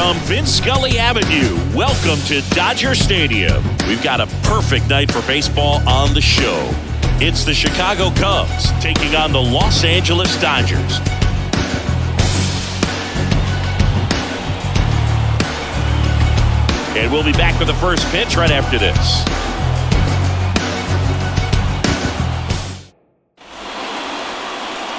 From Vince Scully Avenue, welcome to Dodger Stadium. We've got a perfect night for baseball on the show. It's the Chicago Cubs taking on the Los Angeles Dodgers. And we'll be back with the first pitch right after this.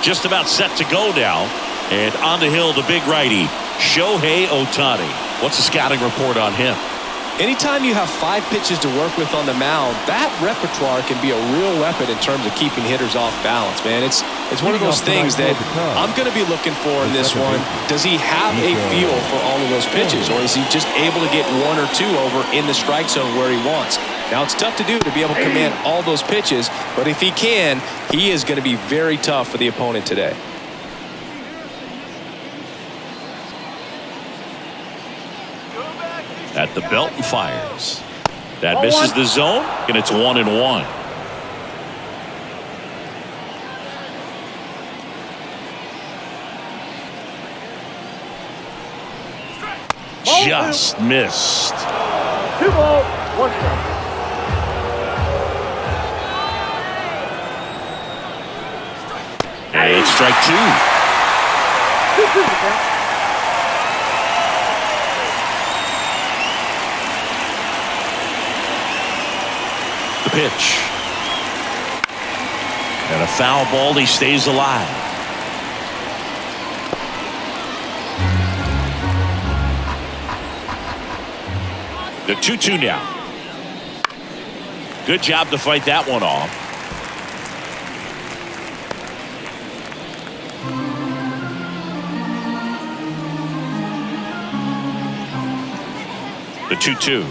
Just about set to go now. And on the hill, the big righty, Shohei Ohtani. What's the scouting report on him? Anytime you have 5 pitches to work with on the mound, that repertoire can be a real weapon in terms of keeping hitters off balance, man. It's one of those things that I'm going to be looking for in this one. Does he have a feel for all of those pitches, or is he just able to get 1 or 2 over in the strike zone where he wants? Now, it's tough to do to be able to command all those pitches, but if he can, he is going to be very tough for the opponent today. At the belt and fires. That misses the zone, and it's 1-1. Just missed. 2 balls, 1 strike. And it's strike 2. 2-2 the count. Pitch. And a foul ball. He stays alive. The 2-2 now. Good job to fight that one off. The 2-2.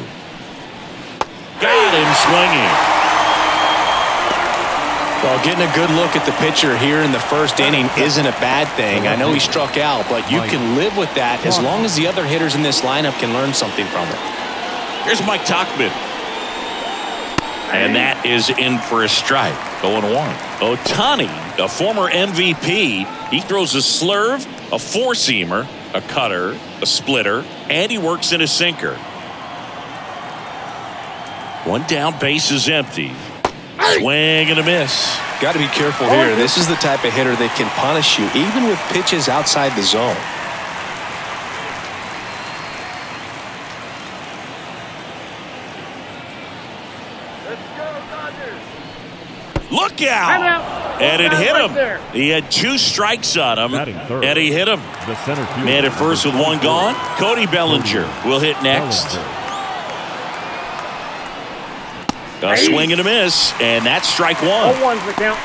Got him swinging. Well, getting a good look at the pitcher here in the first inning isn't a bad thing. I know he struck out, but you can live with that as long as the other hitters in this lineup can learn something from it. Here's Mike Tauchman. And that is in for a strike. 0-1. Ohtani, a former MVP, he throws a slurve, a four-seamer, a cutter, a splitter, and he works in a sinker. 1 down, base is empty. Swing and a miss. Got to be careful here. This is the type of hitter that can punish you even with pitches outside the zone. Let's go, Dodgers. Look out! And it hit him. He had 2 strikes on him, and he hit him. Man at first with 1 gone. Cody Bellinger will hit next. A swing and a miss, and that's strike 1. 0-1's the count.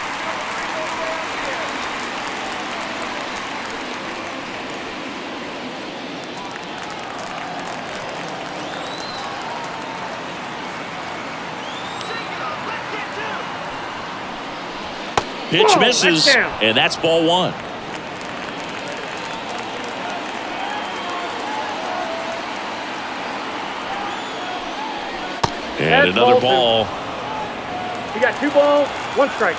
Pitch misses, and that's ball 1. And another ball. You got 2 balls, 1 strike.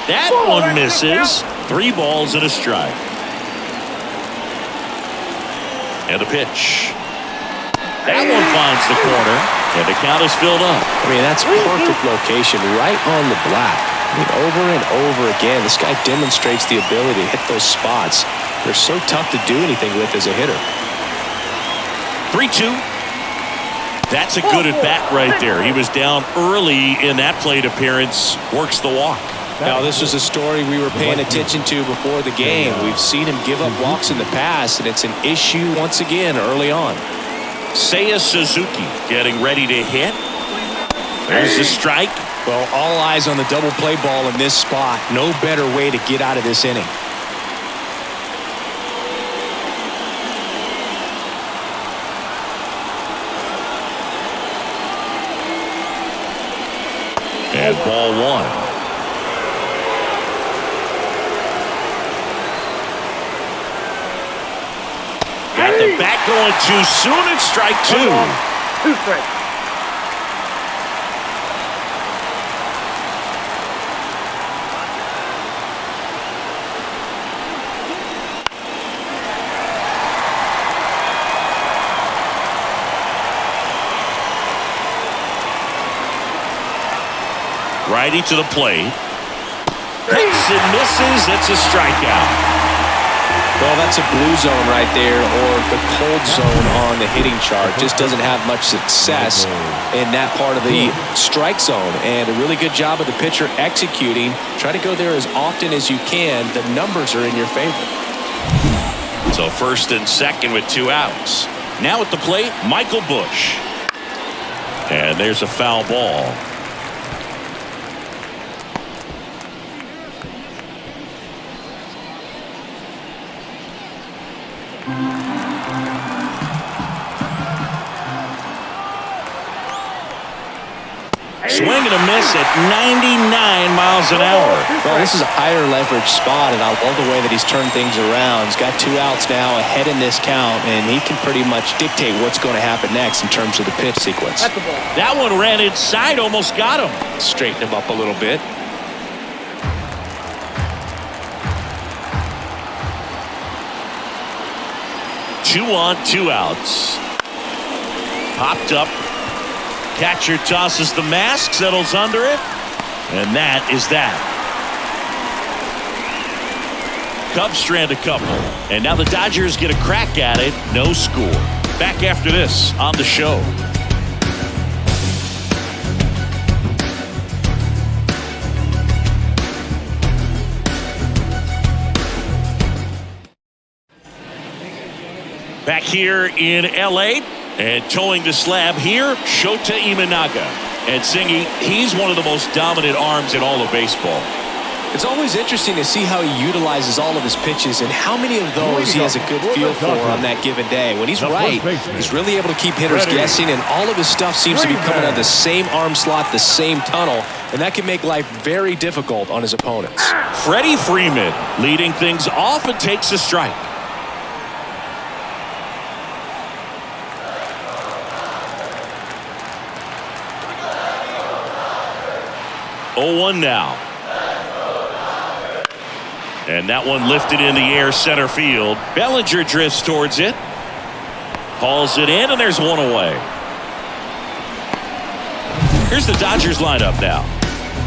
That one misses. 3 balls and a strike. And a pitch. That one finds the corner, and the count is filled up. I mean, that's perfect location, right on the black. I mean, over and over again, this guy demonstrates the ability to hit those spots. They're so tough to do anything with as a hitter. 3-2. That's a good at-bat right there. He was down early in that plate appearance. Works the walk. Now, this was a story we were paying attention to before the game. We've seen him give up walks in the past, and it's an issue once again early on. Seiya Suzuki getting ready to hit. There's the strike. Well, all eyes on the double play ball in this spot. No better way to get out of this inning. And ball 1. Got the bat going too soon. It's strike 2. 2 strikes. Righty to the plate. Hits and misses. It's a strikeout. Well, that's a blue zone right there, or the cold zone on the hitting chart. Just doesn't have much success in that part of the strike zone. And a really good job of the pitcher executing. Try to go there as often as you can. The numbers are in your favor. So first and second with 2 outs. Now at the plate, Michael Busch. And there's a foul ball. Swing and a miss at 99 miles an hour. Well, this is a higher leverage spot, and I love the way that he's turned things around. He's got 2 outs now ahead in this count, and he can pretty much dictate what's going to happen next in terms of the pitch sequence. That one ran inside, almost got him. Straighten him up a little bit. Two on, 2 outs. Popped up. Catcher tosses the mask, settles under it, and that is that. Cubs strand a couple, and now the Dodgers get a crack at it. No score. Back after this on the show. Back here in L.A., and towing the slab here, Shota Imanaga. And Singy, he's one of the most dominant arms in all of baseball. It's always interesting to see how he utilizes all of his pitches and how many of those he has a good feel for on that given day. When he's right, he's really able to keep hitters guessing, and all of his stuff seems to be coming out of the same arm slot, the same tunnel, and that can make life very difficult on his opponents. Freddie Freeman leading things off and takes a strike. 0-1 now. And that one lifted in the air center field. Bellinger drifts towards it. Hauls it in, and there's one away. Here's the Dodgers lineup now.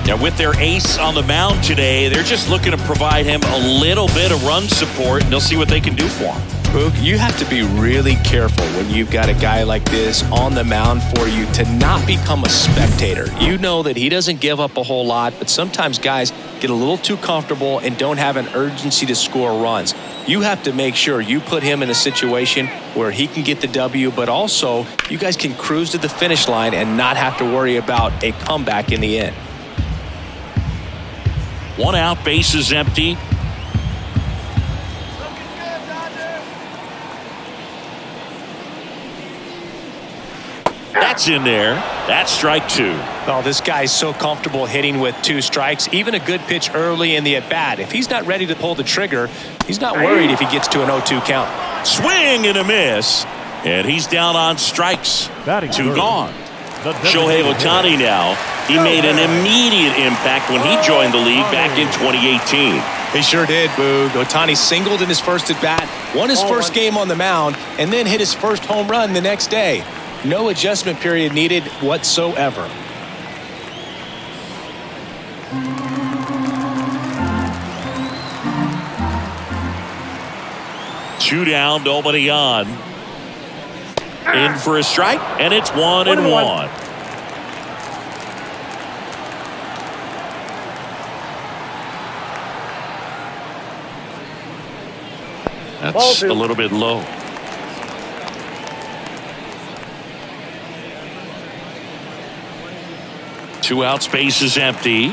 Now with their ace on the mound today, they're just looking to provide him a little bit of run support, and they'll see what they can do for him. Boog, you have to be really careful when you've got a guy like this on the mound for you to not become a spectator. You know that he doesn't give up a whole lot, but sometimes guys get a little too comfortable and don't have an urgency to score runs. You have to make sure you put him in a situation where he can get the W, but also you guys can cruise to the finish line and not have to worry about a comeback in the end. 1 out, bases empty. That's in there. That's strike 2. Oh, this guy's so comfortable hitting with 2 strikes. Even a good pitch early in the at-bat. If he's not ready to pull the trigger, he's not worried if he gets to an 0-2 count. Swing and a miss. And he's down on strikes. 2 gone. Shohei Ohtani now. He made an immediate impact when he joined the league back in 2018. He sure did, Boog. Ohtani singled in his first at-bat, won his first game on the mound, and then hit his first home run the next day. No adjustment period needed whatsoever. Two down, nobody on. In for a strike, and it's 1-1. That's a little bit low. Two out, space is empty.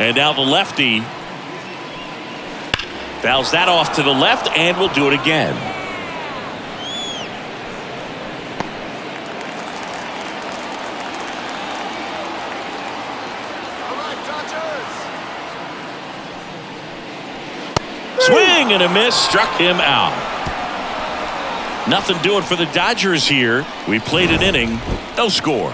And now the lefty fouls that off to the left, and will do it again. Swing and a miss, struck him out. Nothing doing for the Dodgers here. We played an inning, no score.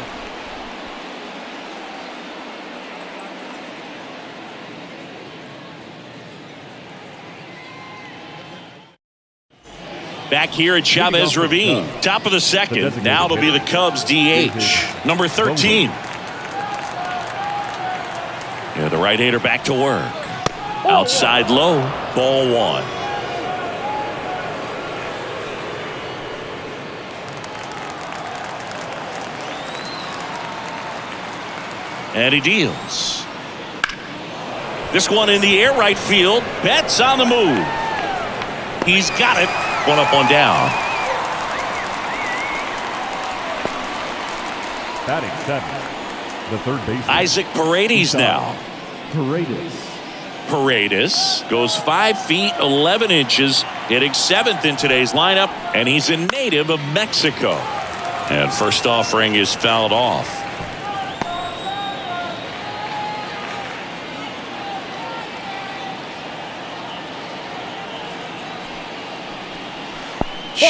Back here at Chavez Ravine. Top of the second. Now it'll be the Cubs DH. Number 13. Yeah, the right-hander back to work. Outside low. Ball 1. And he deals. This one in the air right field. Betts on the move. He's got it. One up, one down. Batting seven, the third baseman. Isaac Paredes now. Paredes goes 5 feet 11 inches, hitting 7th in today's lineup, and he's a native of Mexico. And first offering is fouled off.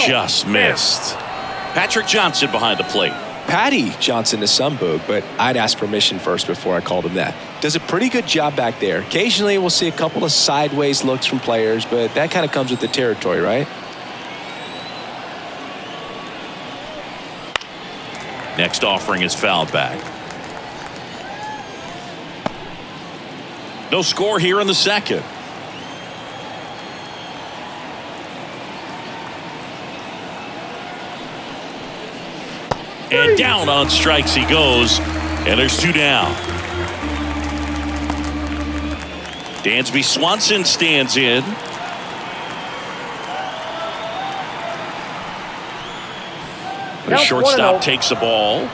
Just missed. Patrick Johnson behind the plate. Patty Johnson to some boog, but I'd ask permission first before I called him that. Does a pretty good job back there. Occasionally we'll see a couple of sideways looks from players, but that kind of comes with the territory, right? Next offering is fouled back. No score here in the second. And down on strikes he goes, and there's 2 down. Dansby Swanson stands in. The shortstop takes the ball.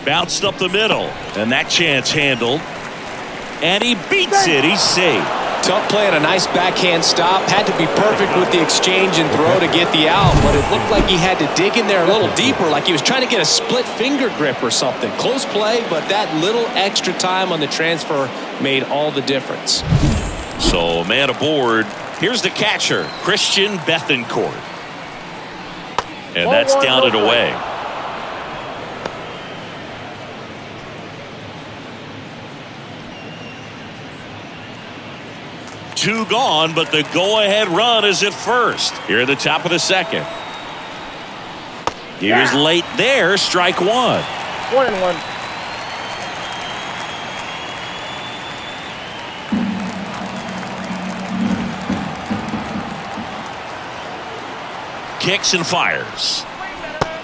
Bounced up the middle, and that chance handled. And he beats it. He's safe. Tough play and a nice backhand stop. Had to be perfect with the exchange and throw to get the out, but it looked like he had to dig in there a little deeper, like he was trying to get a split finger grip or something. Close play, but that little extra time on the transfer made all the difference. So, man aboard. Here's the catcher, Christian Bethancourt. And that's down and away. Two gone, but the go-ahead run is at first. Here at the top of the second. He was late there. Strike 1. 1-1. Kicks and fires.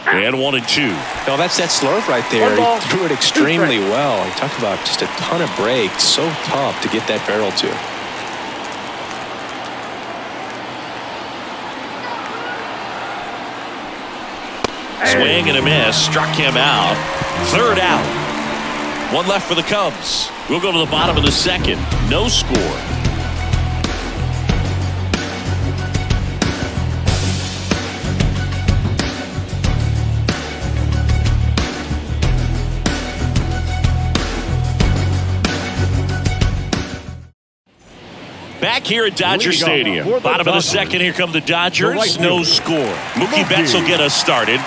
And 1-2. No, that's that slurve right there. He threw it extremely well. He talked about just a ton of breaks. So tough to get that barrel to. Swing and a miss. Struck him out. 3rd out. 1 left for the Cubs. We'll go to the bottom of the second. No score. Back here at Dodger Stadium. Bottom of the second. Here come the Dodgers. No score. Mookie Betts will get us started.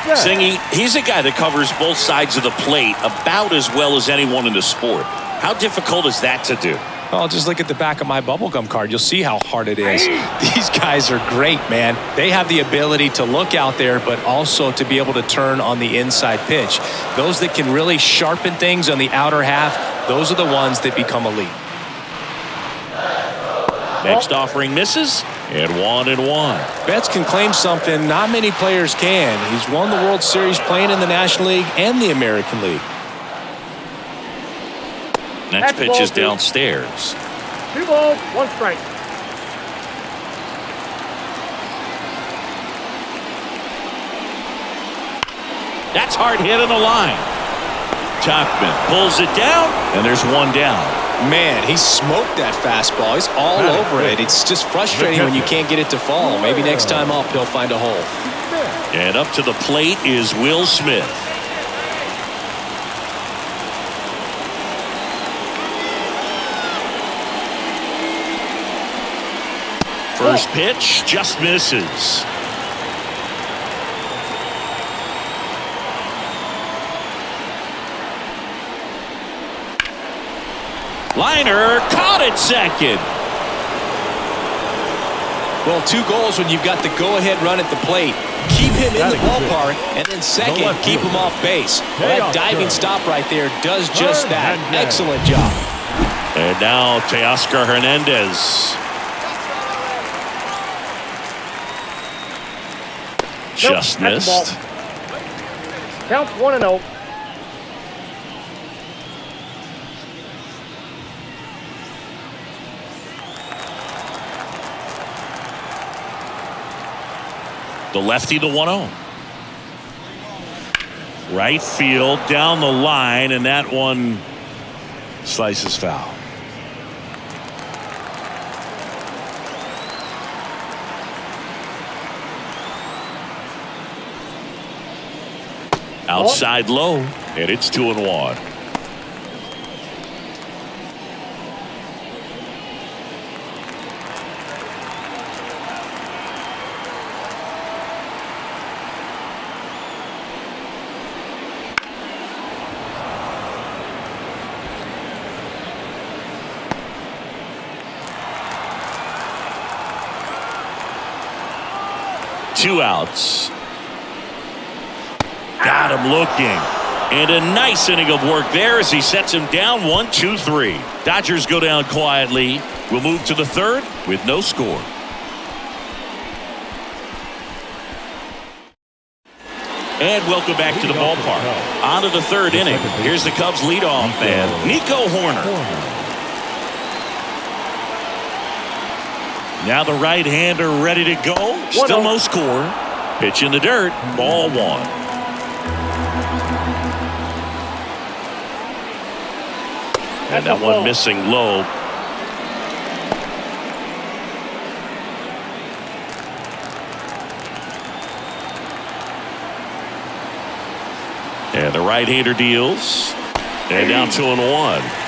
Singy, he's a guy that covers both sides of the plate about as well as anyone in the sport. How difficult is that to do? Oh, just look at the back of my bubblegum card. You'll see how hard it is. These guys are great, man. They have the ability to look out there, but also to be able to turn on the inside pitch. Those that can really sharpen things on the outer half, those are the ones that become elite. Next offering misses, and 1-1. Betts can claim something not many players can. He's won the World Series playing in the National League and the American League. Next pitch is downstairs. 2 balls, 1 strike. That's hard hit on the line. Tauchman pulls it down, and there's 1 down. Man, he smoked that fastball. He's all over it. It's just frustrating when you can't get it to fall. Maybe next time up he'll find a hole. And up to the plate is Will Smith. First pitch just misses. Liner caught at second. Well, 2 goals when you've got the go-ahead run at the plate. Keep him in the ballpark, and then second, keep him off base. Well, that diving stop right there does just that. Excellent job. And now Teoscar Hernandez. Just missed. Counts 1-0. The lefty, the 1-0. Right field, down the line, and that one slices foul. Outside low, and it's 2-1. Two outs. Got him looking. And a nice inning of work there as he sets him down 1-2-3. Dodgers go down quietly. We'll move to the third with no score. And welcome back to the ballpark. On to the third inning. Here's the Cubs leadoff man, Nico Horner. Now the right-hander ready to go. Still no score. Pitch in the dirt. Ball 1. And that one missing low. And the right-hander deals. And now 2-1.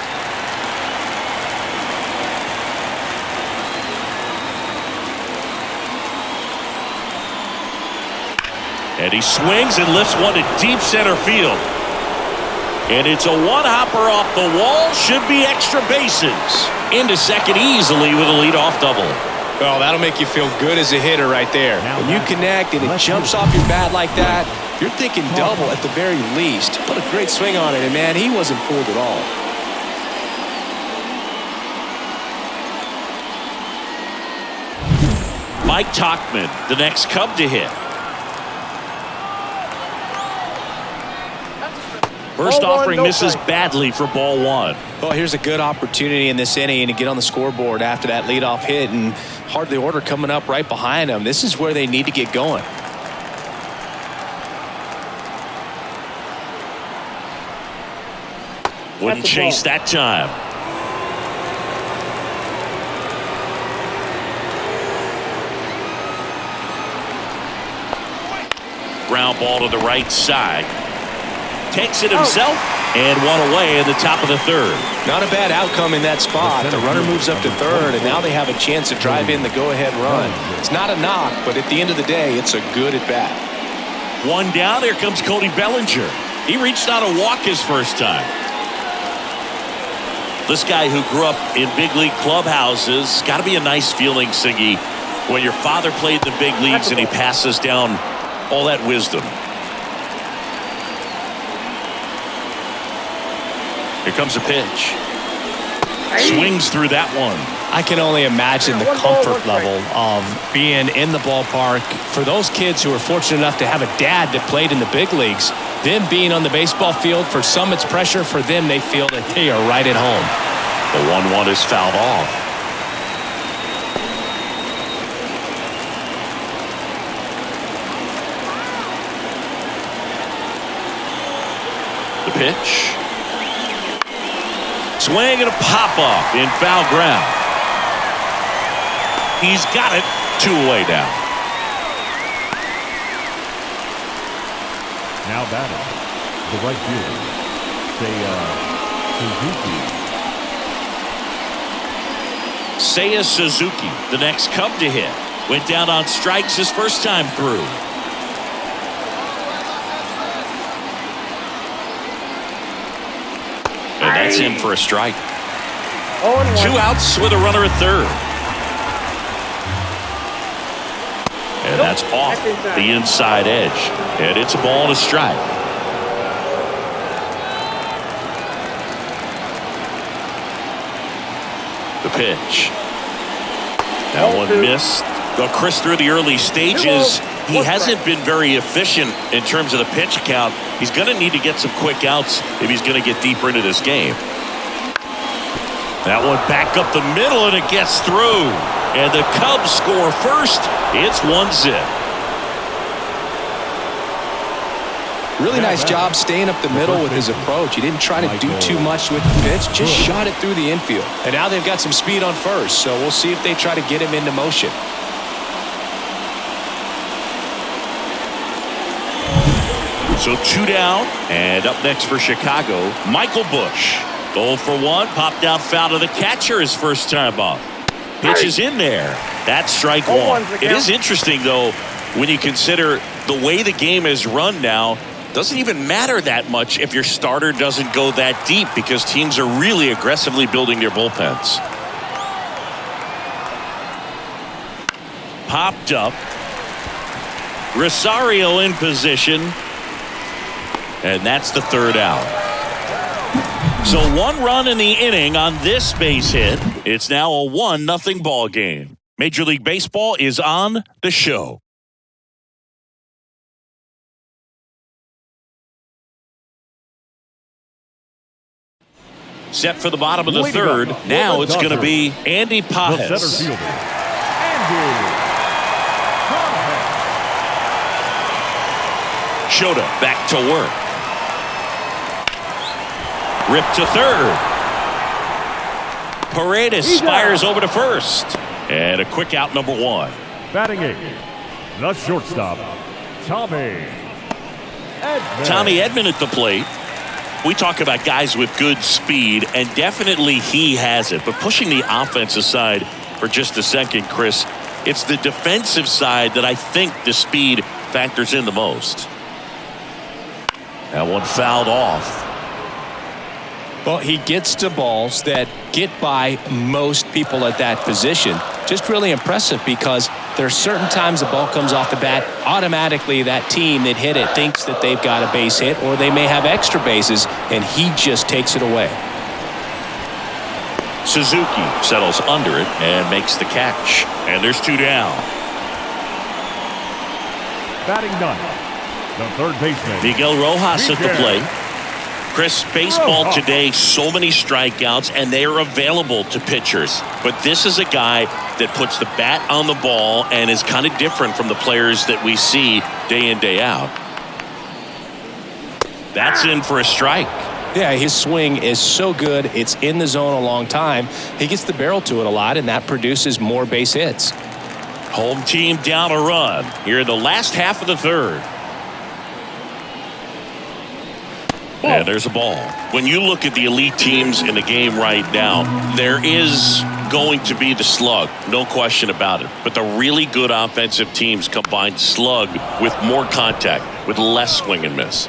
And he swings and lifts one to deep center field. And it's a one-hopper off the wall. Should be extra bases. Into second easily with a leadoff double. Well, that'll make you feel good as a hitter right there. When you connect and it jumps off your bat like that, you're thinking double at the very least. Put a great swing on it, and man, he wasn't fooled at all. Mike Tauchman, the next Cub to hit. First offering misses badly for ball 1. Well, here's a good opportunity in this inning to get on the scoreboard after that leadoff hit, and hardly order coming up right behind them. This is where they need to get going. Wouldn't chase that time. Ground ball to the right side. Takes it himself and one away in the top of the third. Not a bad outcome in that spot. The runner moves up to third, and now they have a chance to drive in the go-ahead run. It's not a knock, but at the end of the day, it's a good at-bat. One down. There comes Cody Bellinger. He reached out a walk his first time. This guy who grew up in big league clubhouses, got to be a nice feeling, Siggy, when your father played in the big leagues and he passes down all that wisdom. Here comes a pitch. Swings through that one. I can only imagine the comfort level of being in the ballpark for those kids who are fortunate enough to have a dad that played in the big leagues. Them being on the baseball field, for some it's pressure. For them, they feel that they are right at home. The 1-1 is fouled off. The pitch. Swing and a pop-up in foul ground. He's got it. 2 away now. Now batting, the right fielder, Seiya Suzuki, the next Cub to hit. Went down on strikes his first time through. And that's in for a strike. 0-1. 2 outs with a runner at third. And that's off the inside edge. And it's a ball and a strike. The pitch. That one missed. Well, Chris, through the early stages, he hasn't been very efficient in terms of the pitch count. He's going to need to get some quick outs if he's going to get deeper into this game. That one back up the middle, and it gets through. And the Cubs score first. It's 1-0. Really nice job staying up the middle with his approach. He didn't try to do too much with the pitch, just shot it through the infield. And now they've got some speed on first, so we'll see if they try to get him into motion. So 2 down, and up next for Chicago, Michael Busch. 0 for 1, popped out foul to the catcher his first time up. Pitch is in there. That's strike one. It is interesting, though, when you consider the way the game is run now. Doesn't even matter that much if your starter doesn't go that deep because teams are really aggressively building their bullpens. Popped up. Rosario in position. And that's the 3rd out. So 1 run in the inning on this base hit. It's now a 1-0 ball game. Major League Baseball is on the show. Set for the bottom of the 3rd. Now it's going to be Andy Pages. The center fielder, Andy. Shota back to work. Ripped to third. Paredes fires over to first. And a quick out, number 1. Batting 8, the shortstop, Tommy Edman. Tommy Edman at the plate. We talk about guys with good speed, and definitely he has it. But pushing the offense aside for just a second, Chris, it's the defensive side that I think the speed factors in the most. That one fouled off. Well, he gets to balls that get by most people at that position. Just really impressive because there are certain times the ball comes off the bat, automatically that team that hit it thinks that they've got a base hit or they may have extra bases, and he just takes it away. Suzuki settles under it and makes the catch. And there's 2 down. Batting 9, the third baseman, Miguel Rojas at the plate. Chris, baseball today, so many strikeouts, and they are available to pitchers. But this is a guy that puts the bat on the ball and is kind of different from the players that we see day in, day out. That's in for a strike. Yeah, his swing is so good. It's in the zone a long time. He gets the barrel to it a lot, and that produces more base hits. Home team down a run here in the last half of the 3rd. And there's a ball. When you look at the elite teams in the game right now, there is going to be the slug, no question about it. But the really good offensive teams combine slug with more contact, with less swing and miss.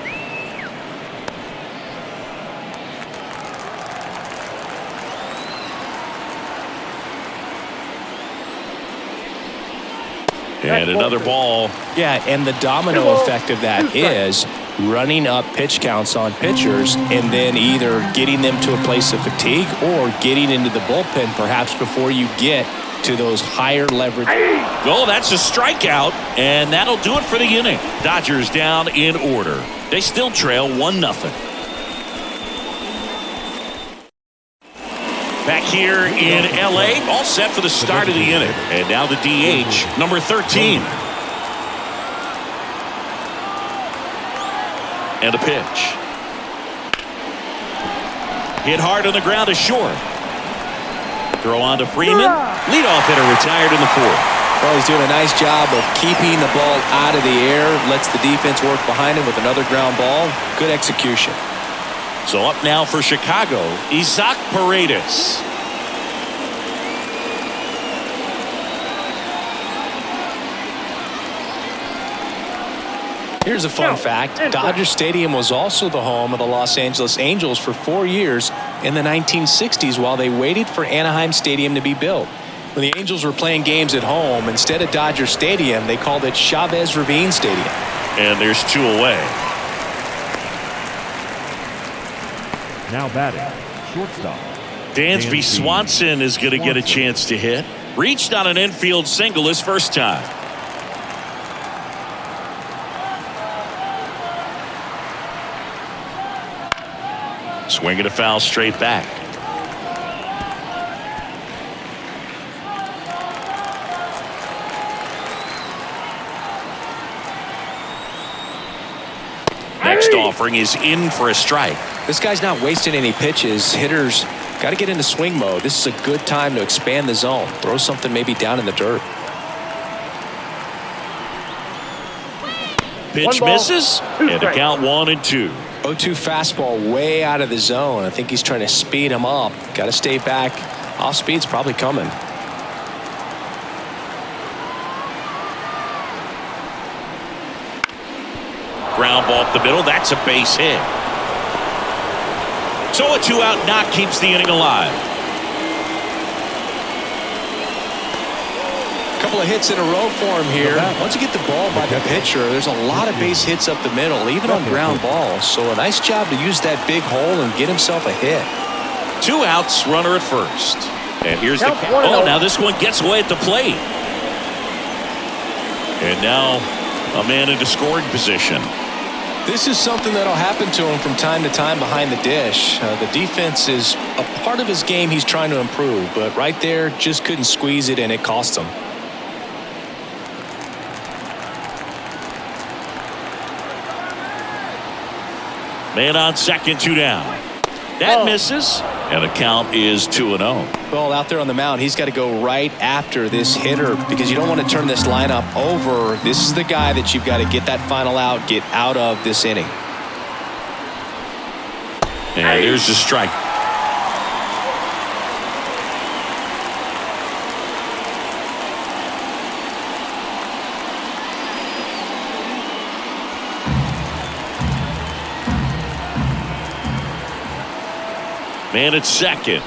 And another ball. Yeah, and the domino effect of that is running up pitch counts on pitchers and then either getting them to a place of fatigue or getting into the bullpen perhaps before you get to those higher leverage. Oh, that's a strikeout, and that'll do it for the inning. Dodgers down in order. They still trail 1-0. Back here in L.A., all set for the start of the inning. And now the DH, number 13. And a pitch. Hit hard on the ground is short. Throw on to Freeman. Leadoff hitter retired in the 4th. Well, he's doing a nice job of keeping the ball out of the air. Lets the defense work behind him with another ground ball. Good execution. So up now for Chicago, Isaac Paredes. Here's a fun fact. Dodger Stadium was also the home of the Los Angeles Angels for 4 years in the 1960s while they waited for Anaheim Stadium to be built. When the Angels were playing games at home, instead of Dodger Stadium, they called it Chavez Ravine Stadium. And there's 2 away. Now batting, shortstop. Dansby Swanson is going to get a chance to hit. Reached on an infield single his first time. Swinging a foul straight back. Next offering is in for a strike. This guy's not wasting any pitches. Hitters got to get into swing mode. This is a good time to expand the zone. Throw something maybe down in the dirt. Pitch misses, and a count 1-2. 0-2 fastball way out of the zone. I think he's trying to speed him up. Got to stay back. Off speed's probably coming. Ground ball up the middle. That's a base hit. So a 2-out knock keeps the inning alive. Couple of hits in a row for him here. Once you get the ball by the pitcher, there's a lot of base hits up the middle, even on ground balls. So a nice job to use that big hole and get himself a hit. 2 outs, runner at first. And here's the count. Oh, now this one gets away at the plate. And now a man into scoring position. This is something that'll happen to him from time to time behind the dish. The defense is a part of his game he's trying to improve, but right there just couldn't squeeze it and it cost him. Man on second, 2 down. That misses, and the count is 2-0. Well, out there on the mound, he's got to go right after this hitter because you don't want to turn this lineup over. This is the guy that you've got to get that final out, get out of this inning. And there's the strike. Man at second.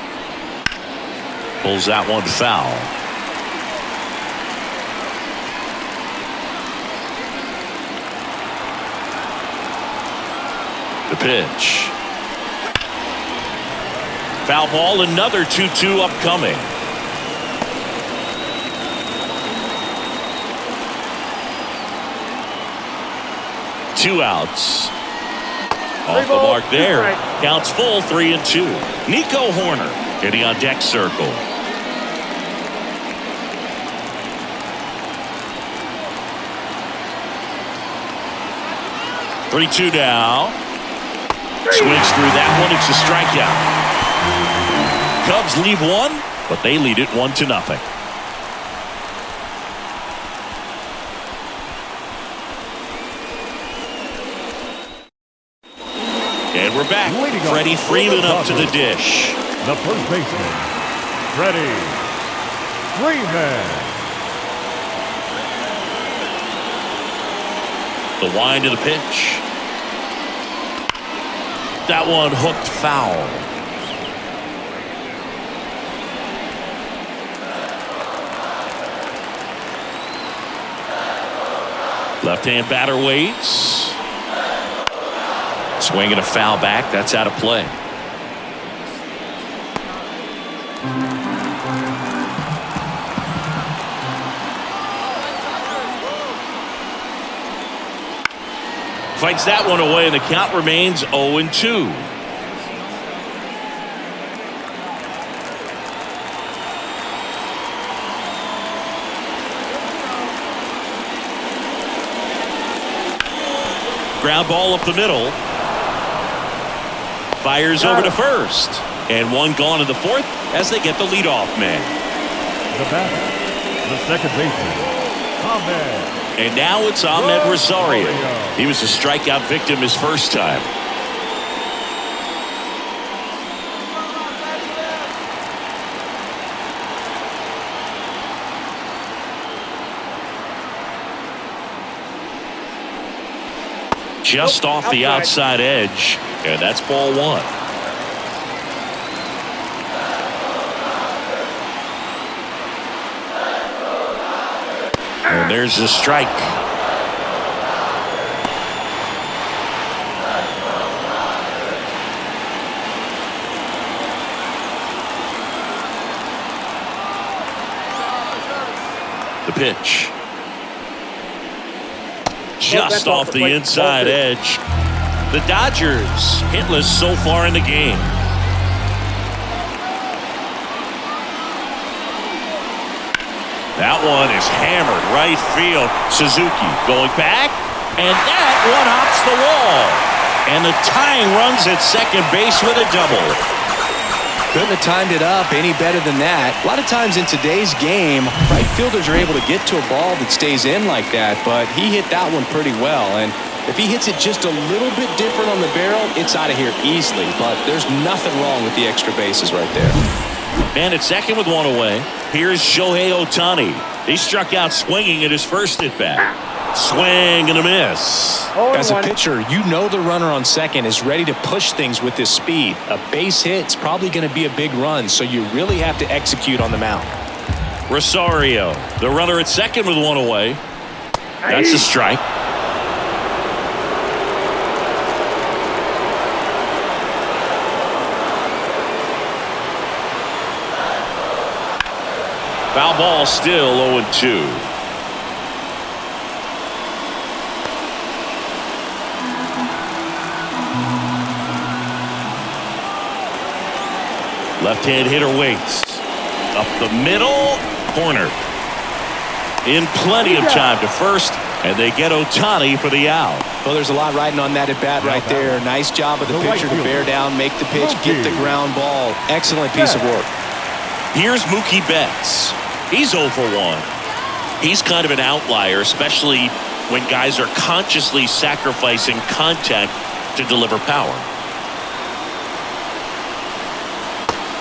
Pulls that one foul. The pitch. Foul ball, another 2-2 upcoming. Two outs. Off the mark there. Counts full, 3-2. Nico Horner getting on deck circle. Three-two now. Swings through that one. It's a strikeout. Cubs leave one, but they lead it 1-0. And we're back. Freddie Freeman up to the dish. The first baseman, Freddie Freeman. The wind to the pitch. That one hooked foul. Left-hand batter waits. Swinging a foul back. That's out of play. Fights that one away, and the count remains 0-2. Ground ball up the middle. Fires over to first. And one gone in the fourth as they get the leadoff man. The batter, the second baseman, Ahmed. And now it's Ahmed Rosario. He was a strikeout victim his first time. Just off the outside edge, and that's ball one. There's a strike. The pitch. Just off the inside edge. The Dodgers hitless so far in the game. That one is hammered right field. Suzuki going back, and that one hops the wall. And the tying runs at second base with a double. Couldn't have timed it up any better than that. A lot of times in today's game, right fielders are able to get to a ball that stays in like that, but he hit that one pretty well. And if he hits it just a little bit different on the barrel, it's out of here easily. But there's nothing wrong with the extra bases right there. Man at second with one away. Here's Shohei Ohtani. He struck out swinging at his first at-bat. Swing and a miss. As a pitcher, you know the runner on second is ready to push things with his speed. A base hit's probably going to be a big run, so you really have to execute on the mound. Rosario, the runner at second with one away. That's a strike. Foul ball, still 0-2. Left-hand hitter waits. Up the middle, corner. In plenty of time to first, and they get Ohtani for the out. Well, there's a lot riding on that at-bat right there. Nice job of the pitcher to bear down, make the pitch, get the ground ball. Excellent piece of work. Here's Mookie Betts. He's 0 for 1. He's kind of an outlier, especially when guys are consciously sacrificing contact to deliver power.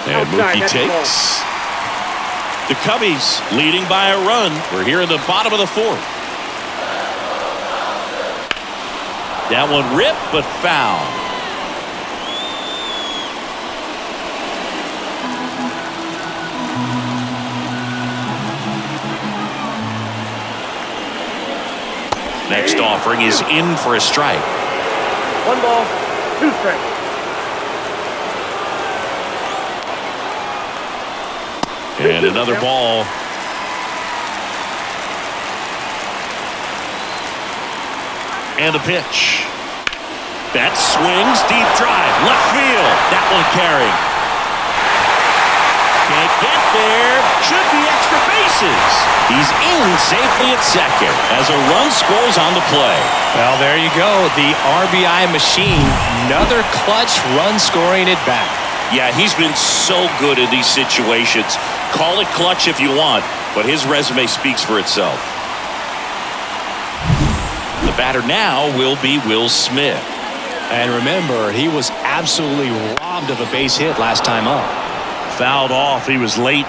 And Mookie takes. The Cubbies leading by a run. We're here in the bottom of the fourth. That one ripped, but foul. Next offering is in for a strike. 1 ball, 2 strikes. And another ball. And a pitch. That swings, deep drive, left field. That one carrying. Can't get there. Should be extra bases. He's in safely at second as a run scores on the play. Well, there you go. The RBI machine. Another clutch run scoring at bat. Yeah, he's been so good in these situations. Call it clutch if you want, but his resume speaks for itself. The batter now will be Will Smith. And remember, he was absolutely robbed of a base hit last time up. Fouled off. He was late.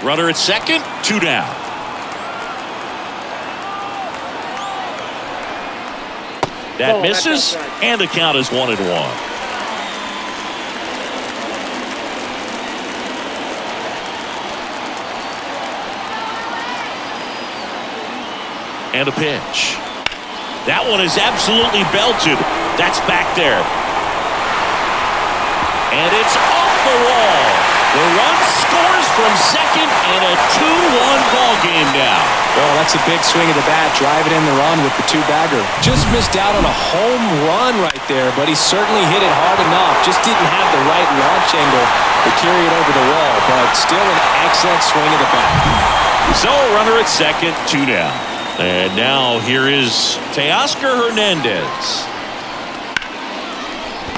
Runner at second, 2 down. That misses, and the count is 1-1. And a pitch. That one is absolutely belted. That's back there. And it's off the wall. The run scores from second, and a 2-1 ball game now. Well, that's a big swing of the bat, driving in the run with the 2-bagger. Just missed out on a home run right there, but he certainly hit it hard enough. Just didn't have the right launch angle to carry it over the wall, but still an excellent swing of the bat. So, runner at second, 2 down. And now here is Teoscar Hernandez.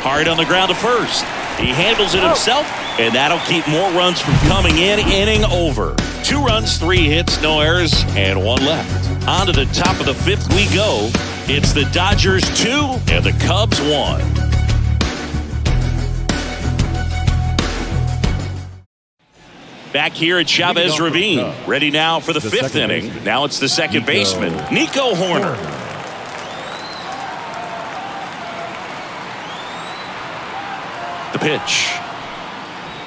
Hard on the ground to first. He handles it himself, and that'll keep more runs from coming in. Inning over. 2 runs, 3 hits, no errors, and 1 left. On to the top of the 5th we go. It's the Dodgers 2 and the Cubs 1. Back here at Chavez Ravine. Ready now for the 5th inning. Now it's the second baseman, Nico Horner. The pitch.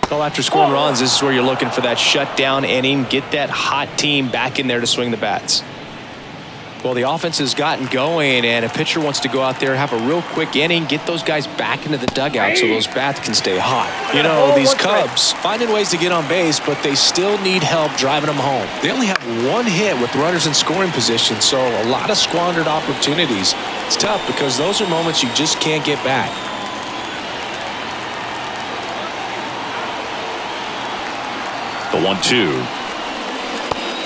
Well, after scoring runs, this is where you're looking for that shutdown inning. Get that hot team back in there to swing the bats. Well, the offense has gotten going, and a pitcher wants to go out there, have a real quick inning, get those guys back into the dugout so those bats can stay hot. You know, these Cubs finding ways to get on base, but they still need help driving them home. They only have one hit with runners in scoring position, so a lot of squandered opportunities. It's tough because those are moments you just can't get back. The 1-2.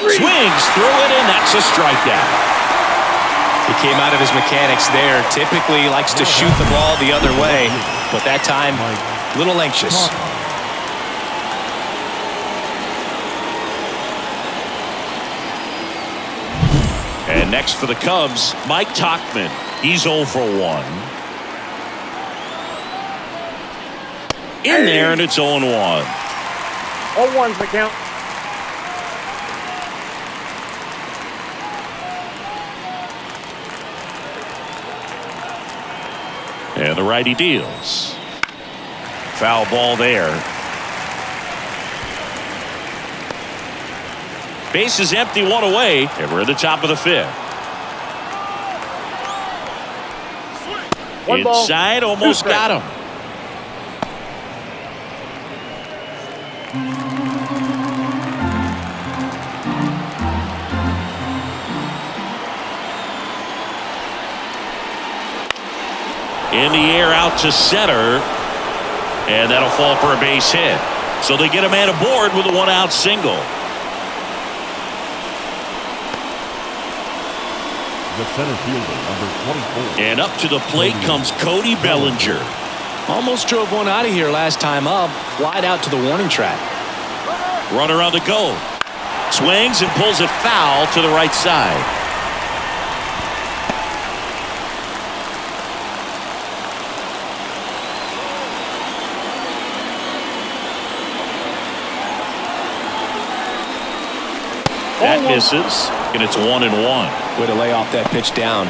Swings through it, and that's a strikeout. He came out of his mechanics there. Typically likes to shoot the ball the other way, but that time, a little anxious. And next for the Cubs, Mike Tauchman. He's 0 for 1. In there, and it's 0-1. 0-1's the count. And the righty deals. Foul ball there. Base is empty, 1 away, and we're at the top of the 5th. Inside, almost got him. In the air out to center, and that'll fall for a base hit. So they get a man aboard with a 1-out single. The center fielder, number 24. And up to the plate comes Cody Bellinger. Almost drove one out of here last time up. Flied out to the warning track. Runner on the go. Swings and pulls it foul to the right side. That misses, and it's 1-1. Way to lay off that pitch down.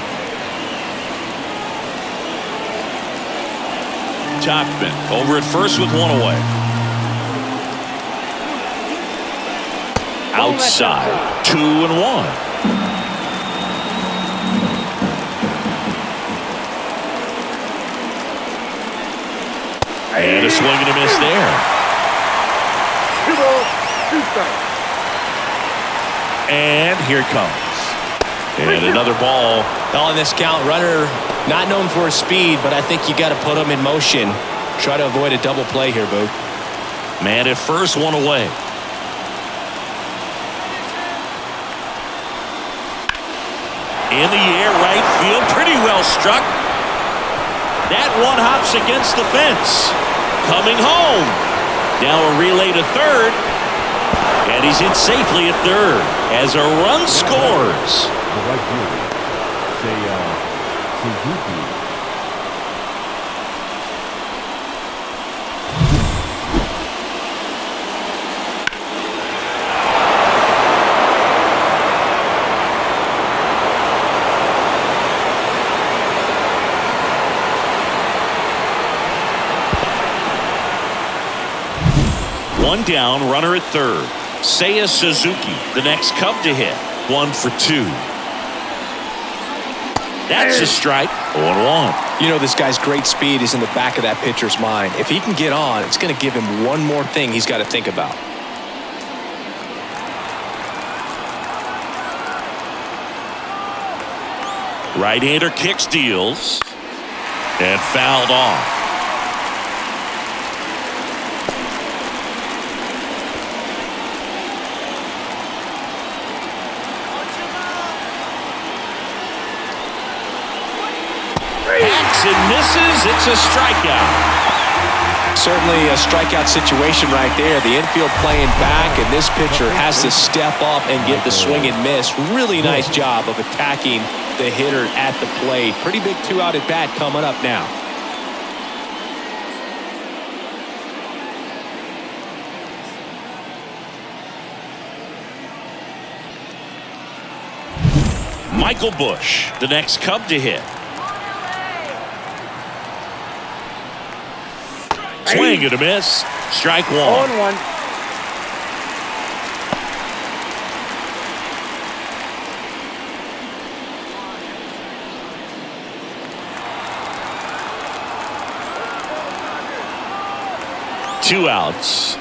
Tauchman over at first with 1 away. Outside, 2-1. And a swing and a miss there. 2 balls, 2 strikes. And here it comes. And another ball. On this count, runner not known for his speed, but I think you got to put him in motion. Try to avoid a double play here, Boo. Man at first, 1 away. In the air, right field, pretty well struck. That one hops against the fence. Coming home. Now a relay to third. And he's in safely at third as a run scores. The right fielder, Suzuki. One down, runner at third. Seiya Suzuki, the next Cub to hit. 1 for 2. That's a strike. 0-1. You know, this guy's great speed is in the back of that pitcher's mind. If he can get on, it's going to give him one more thing he's got to think about. Right-hander kicks, deals, and fouled off. And misses. It's a strikeout. Certainly a strikeout situation right there. The infield playing back, and this pitcher has to step up and get the swing and miss. Really nice job of attacking the hitter at the plate. Pretty big 2-out at bat coming up now. Michael Busch, the next Cub to hit. Swing and a miss. Strike one. 0-1. Two outs.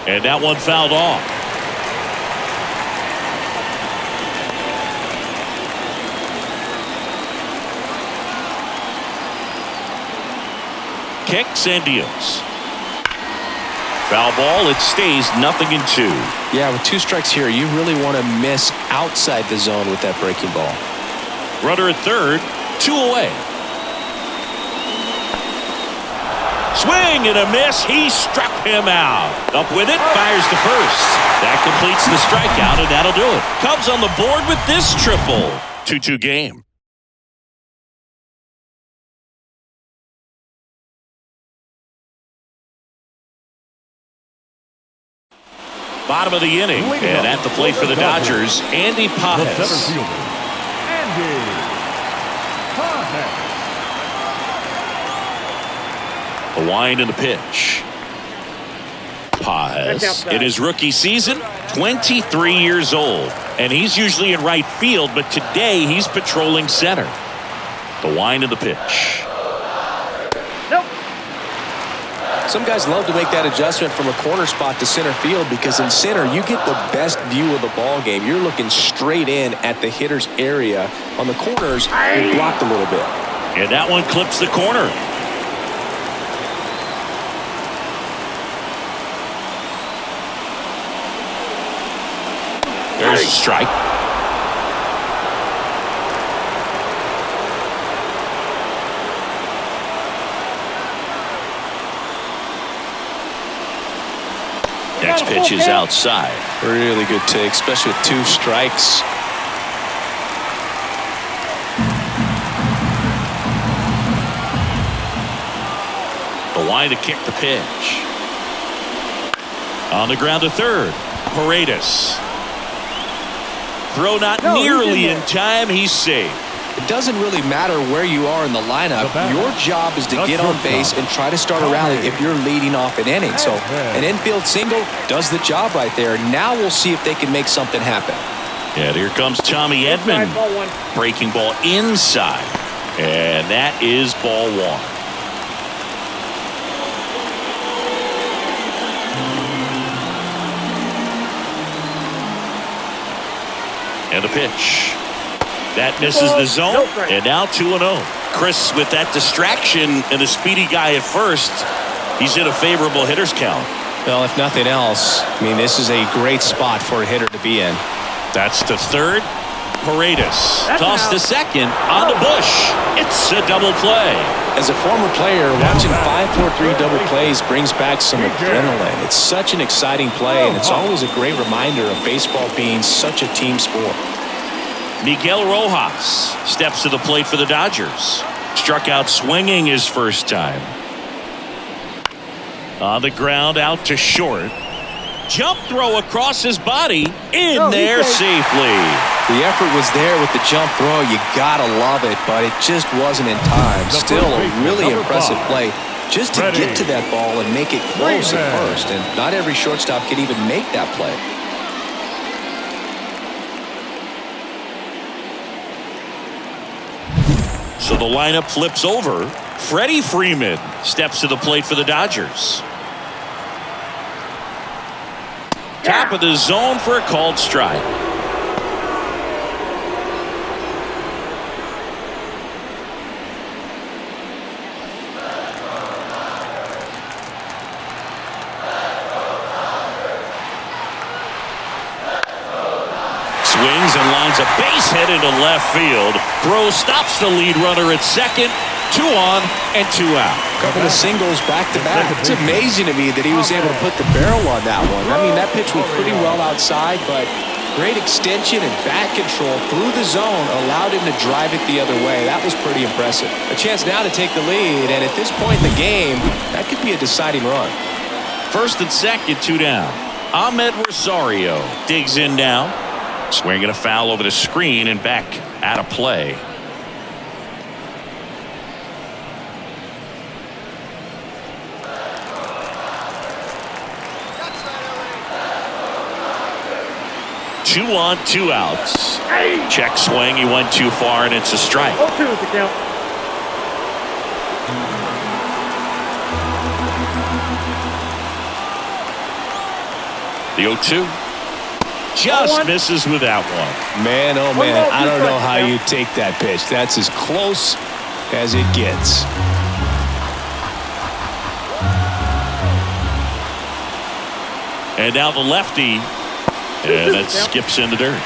And that one fouled off. Kicks and deals. Foul ball. It stays 0-2. Yeah, with 2 strikes here, you really want to miss outside the zone with that breaking ball. Runner at third. 2 away. Swing and a miss. He struck him out. Up with it. Fires to first. That completes the strikeout, and that'll do it. Cubs on the board with this triple. 2-2 game. Bottom of the inning, and at the plate for the Dodgers, Andy The Pages. center fielder, Andy Pages. The wind and the pitch. Pages, in his rookie season, 23 years old, and he's usually in right field, but today he's patrolling center. The wind and the pitch. Some guys love to make that adjustment from a corner spot to center field because in center, you get the best view of the ball game. You're looking straight in at the hitter's area. On the corners, you're blocked a little bit. And that one clips the corner. There's a strike. Next pitch is outside. Really good take, especially with 2 strikes. The line to kick the pitch. On the ground to third. Paredes. Throw not nearly in time. He's safe. It doesn't really matter where you are in the lineup. Your job is to get on base and try to start a rally if you're leading off an inning. So an infield single does the job right there. Now we'll see if they can make something happen. And here comes Tommy Edman. Breaking ball inside. And that is ball 1. And a pitch. That misses the zone, and now 2-0. Chris, with that distraction and a speedy guy at first, he's in a favorable hitter's count. Well, if nothing else, I mean, this is a great spot for a hitter to be in. That's to third. Paredes. Toss to second. On the bush. It's a double play. As a former player, watching 5-4-3 double plays brings back some adrenaline. It's such an exciting play, and it's always a great reminder of baseball being such a team sport. Miguel Rojas steps to the plate for the Dodgers. Struck out swinging his first time. On the ground, out to short. Jump throw across his body. In there safely. The effort was there with the jump throw. You gotta love it, but it just wasn't in time. Still a really impressive play just to get to that ball and make it close at first. And not every shortstop can even make that play. So the lineup flips over. Freddie Freeman steps to the plate for the Dodgers. Top of the zone for a called strike. Swings and lines a base hit into left field. Throw stops the lead runner at second. 2 on and 2 out. Couple of singles back to back. It's amazing to me that he was able to put the barrel on that one. I mean, that pitch was pretty well outside, but great extension and bat control through the zone allowed him to drive it the other way. That was pretty impressive. A chance now to take the lead, and at this point in the game, that could be a deciding run. First and second, 2 down. Ahmed Rosario digs in now. Swinging a foul over the screen and back out of play. 2 on, 2 outs. Check swing. He went too far, and it's a strike. 0-2 is the count. The 0-2 just misses with that one. Man, oh man, I don't know how you take that pitch. That's as close as it gets. And now the lefty, and it skips into dirt.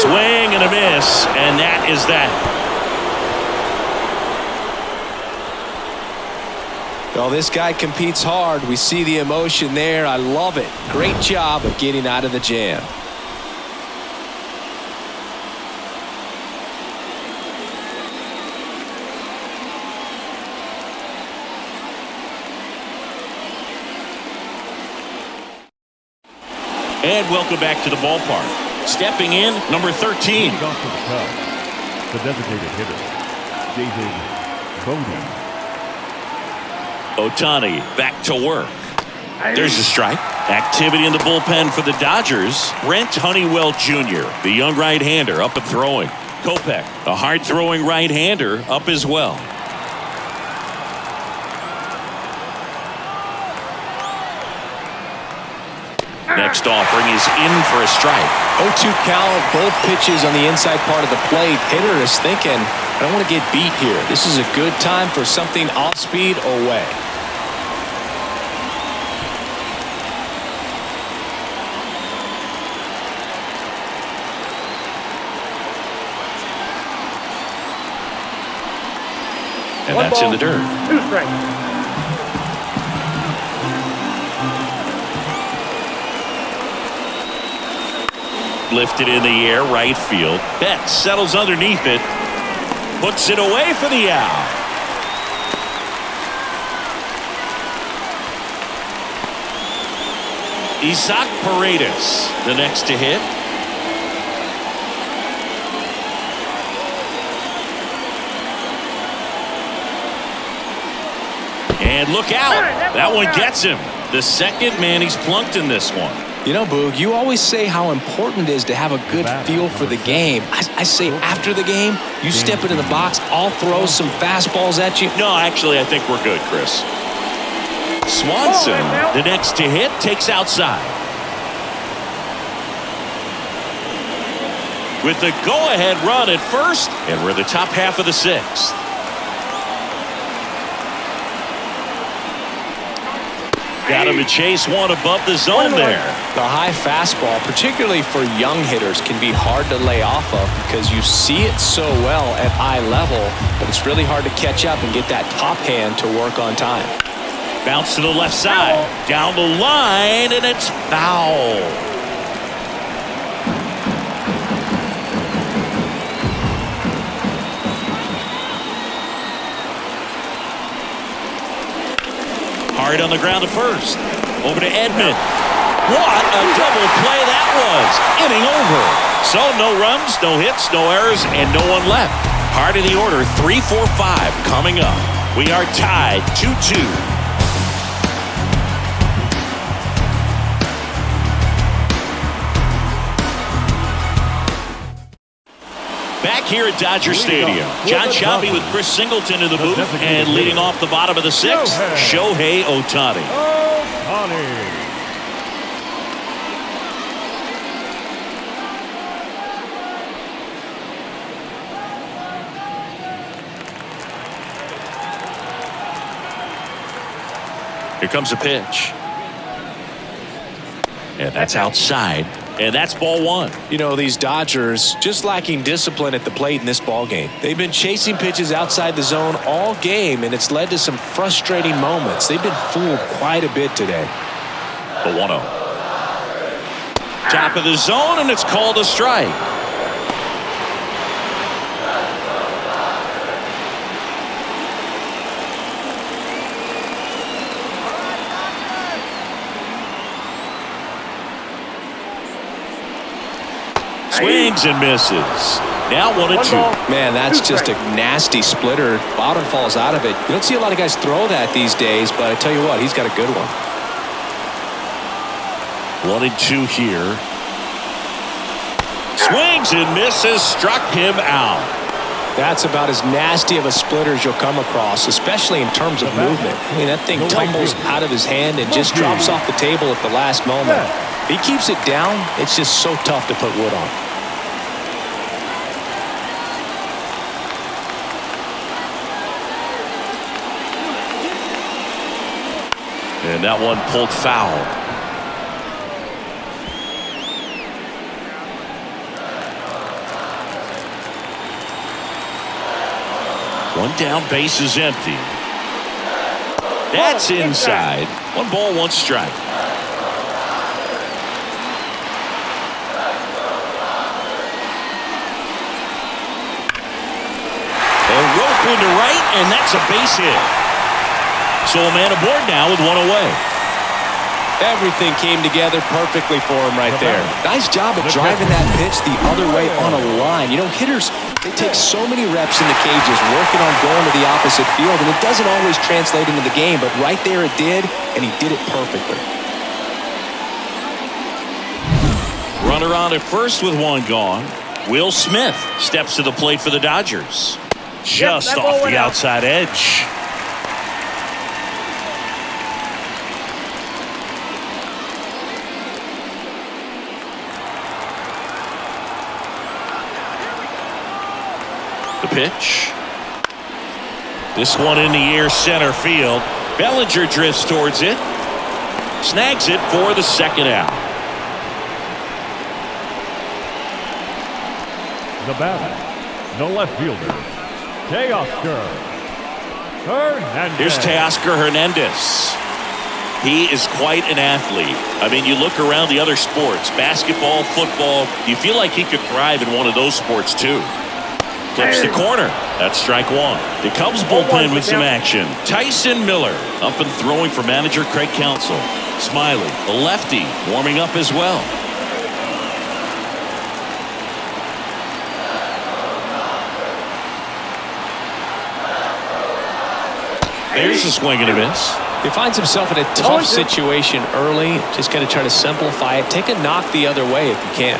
Swing and a miss, and that is that. Well, this guy competes hard. We see the emotion there. I love it. Great job of getting out of the jam. And welcome back to the ballpark. Stepping in, number 13. Off to the Cubs, the designated hitter, David Bodie. Ohtani back to work. There's a strike. Activity in the bullpen for the Dodgers. Brent Honeywell Jr., the young right-hander, up and throwing. Kopech, a hard-throwing right-hander, up as well. Next offering is in for a strike. 0-2 count, both pitches on the inside part of the plate. Hitter is thinking, I don't want to get beat here. This is a good time for something off speed away. And that's in the dirt. 2 strikes. Lifted in the air, right field. Betts settles underneath it. Puts it away for the out. Isaac Paredes, the next to hit. And look out. That one gets him. The second man he's plunked in this one. You know, Boog, you always say how important it is to have a good feel for the game. I say after the game, you step into the box, I'll throw some fastballs at you. No, actually, I think we're good, Chris. Swanson, the next to hit, takes outside. With the go-ahead run at first, and we're in the top half of the 6th. Got him to chase one above the zone there. The high fastball, particularly for young hitters, can be hard to lay off of because you see it so well at eye level, but it's really hard to catch up and get that top hand to work on time. Bounce to the left side. Down the line, and it's foul. Hard on the ground to first. Over to Edman. What a double play that was. Inning over. So no runs, no hits, no errors, and no one left. Hard of the order, 3-4-5 coming up. We are tied 2-2. Back here at Dodger Stadium, John Shelby with Chris Singleton in the booth, and leading off the bottom of the 6th, Shohei Ohtani. Here comes a pitch. And that's outside. And that's ball 1. You know, these Dodgers just lacking discipline at the plate in this ball game. They've been chasing pitches outside the zone all game, and it's led to some frustrating moments. They've been fooled quite a bit today. The 1-0. Top of the zone, and it's called a strike. Swings and misses. Now 1-2. Man, that's just a nasty splitter. Bottom falls out of it. You don't see a lot of guys throw that these days, but I tell you what, he's got a good one. 1-2 here. Swings and misses. Struck him out. That's about as nasty of a splitter as you'll come across, especially in terms of movement. I mean, that thing tumbles out of his hand and just drops off the table at the last moment. If he keeps it down, it's just so tough to put wood on. And that one pulled foul. One down, base is empty. That's inside. 1 ball, 1 strike. A rope into right, and that's a base hit. So a man aboard now with 1 away. Everything came together perfectly for him right there. Nice job of driving that pitch the other way on a line. You know, hitters, they take so many reps in the cages working on going to the opposite field, and it doesn't always translate into the game, but right there it did, and he did it perfectly. Runner on at first with 1 gone. Will Smith steps to the plate for the Dodgers. Just off the outside edge. The pitch. This one in the air, center field. Bellinger drifts towards it. Snags it for the 2nd out. The batter, the left fielder, Teoscar Hernandez. Here's Teoscar Hernandez. He is quite an athlete. I mean, you look around the other sports, basketball, football, you feel like he could thrive in one of those sports too. Flips the corner. That's strike 1. The Cubs bullpen with some action. Tyson Miller up and throwing for manager Craig Counsell. Smiley, the lefty, warming up as well. There's a swing and a miss. He finds himself in a tough situation early. Just got to try to simplify it. Take a knock the other way if you can.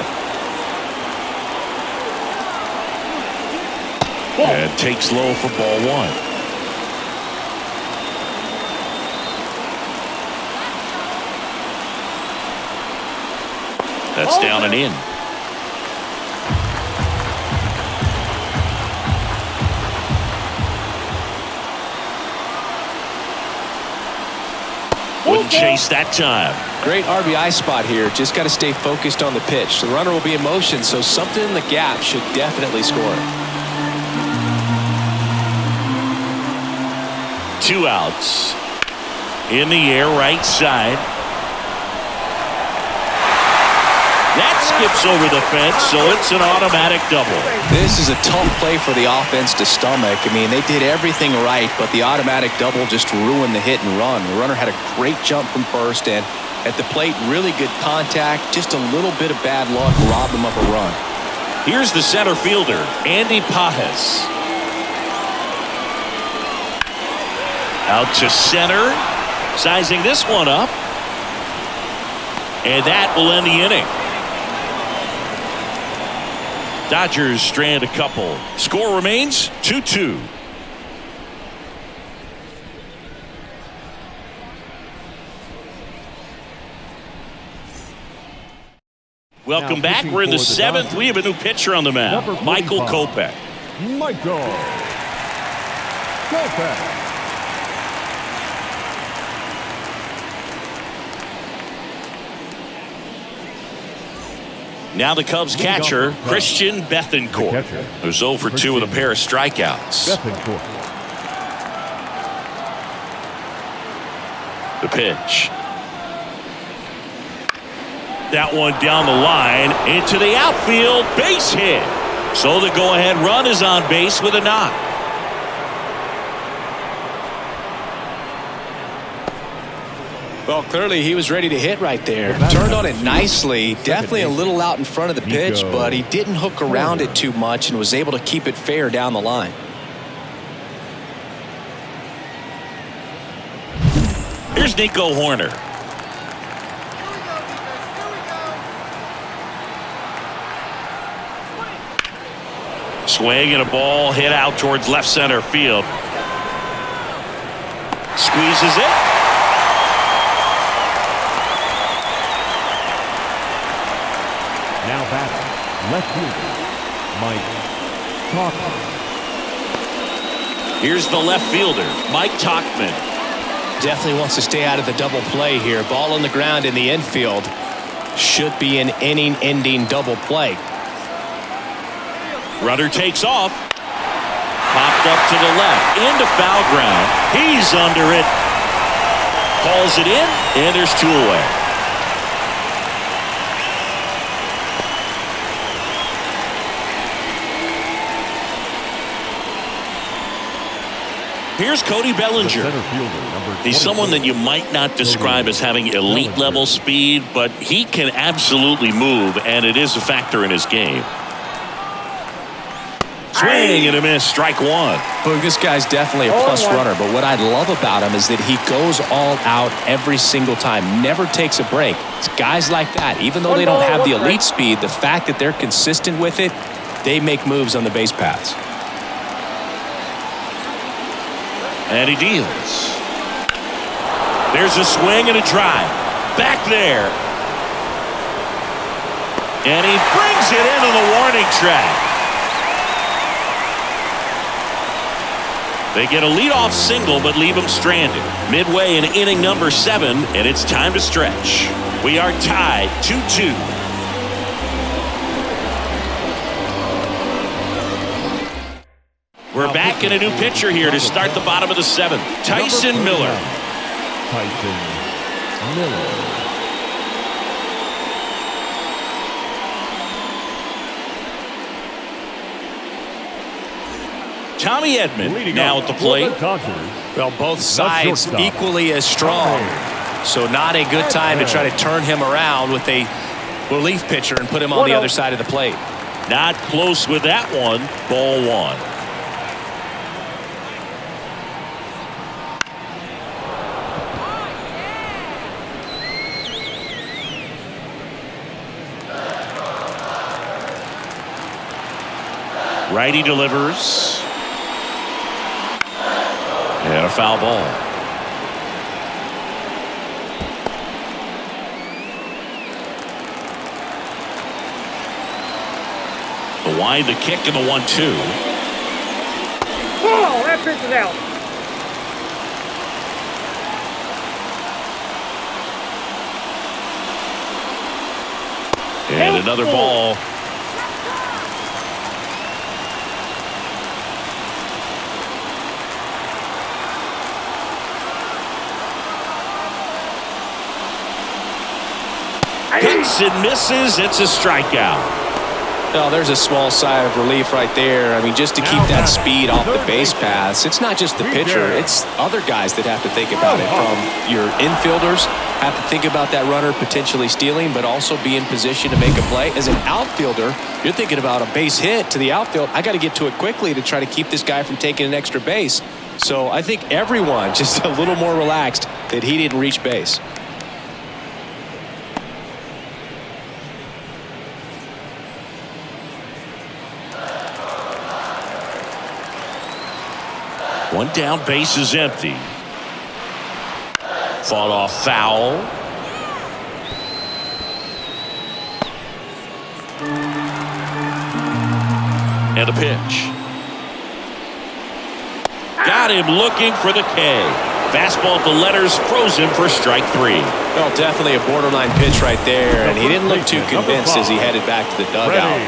And takes low for ball 1. That's down and in. Wouldn't chase that time. Great RBI spot here. Just got to stay focused on the pitch. The runner will be in motion, so something in the gap should definitely score. 2 outs. In the air, right side. That skips over the fence, so it's an automatic double. This is a tough play for the offense to stomach. I mean, they did everything right, but the automatic double just ruined the hit and run. The runner had a great jump from first, and at the plate, really good contact. Just a little bit of bad luck robbed them of a run. Here's the center fielder, Andy Pajes. Out to center, sizing this one up, and that will end the inning. Dodgers strand a couple. Score remains 2-2. Welcome back. We're in the 7th. We have a new pitcher on the mound, Michael Kopech. Michael Kopech. Now the Cubs catcher, Christian Bethancourt, who's 0 for 2 with a pair of strikeouts. The pitch. That one down the line into the outfield, base hit. So the go-ahead run is on base with a knock. Well, clearly he was ready to hit right there. Turned on it nicely. Definitely a little out in front of the pitch, but he didn't hook around it too much and was able to keep it fair down the line. Here's Nico Horner. Swing and a ball hit out towards left center field. Squeezes it. Now batting, left fielder, Mike Tauchman. Here's the left fielder, Mike Tauchman. Definitely wants to stay out of the double play here. Ball on the ground in the infield. Should be an inning-ending double play. Runner takes off. Popped up to the left. Into foul ground. He's under it. Calls it in, and there's two away. Here's Cody Bellinger. He's someone that you might not describe as having elite level speed, but he can absolutely move, and it is a factor in his game. Swing and a miss, strike one. Look, this guy's definitely a plus runner, but what I love about him is that he goes all out every single time, never takes a break. It's guys like that, even though they don't have the elite speed, the fact that they're consistent with it, they make moves on the base paths. And he deals. There's a swing and a drive. Back there. And he brings it into the warning track. They get a leadoff single but leave him stranded. Midway in inning number 7, and it's time to stretch. We are tied 2-2. We're back in a new pitcher here to start the bottom of the 7th. Tyson Miller. Tyson Miller. Tommy Edman now at the plate. Well, both sides equally as strong. So not a good time to try to turn him around with a relief pitcher and put him on the other side of the plate. Not close with that one. Ball one. Righty delivers. And a foul ball. The wide, the kick, and the 1-2. Oh, that pitch is out. And another ball. Cuts and misses. It's a strikeout. Well, there's a small sigh of relief right there. I mean, just to keep that speed off the base paths. It's not just the pitcher. It's other guys that have to think about it. From your infielders have to think about that runner potentially stealing, but also be in position to make a play. As an outfielder, you're thinking about a base hit to the outfield. I got to get to it quickly to try to keep this guy from taking an extra base. So I think everyone just a little more relaxed that he didn't reach base. One down, base is empty. Fought off foul. And a pitch. Got him looking for the K. Fastball at the letters, frozen for strike 3. Well, definitely a borderline pitch right there, and he didn't look too convinced as he headed back to the dugout.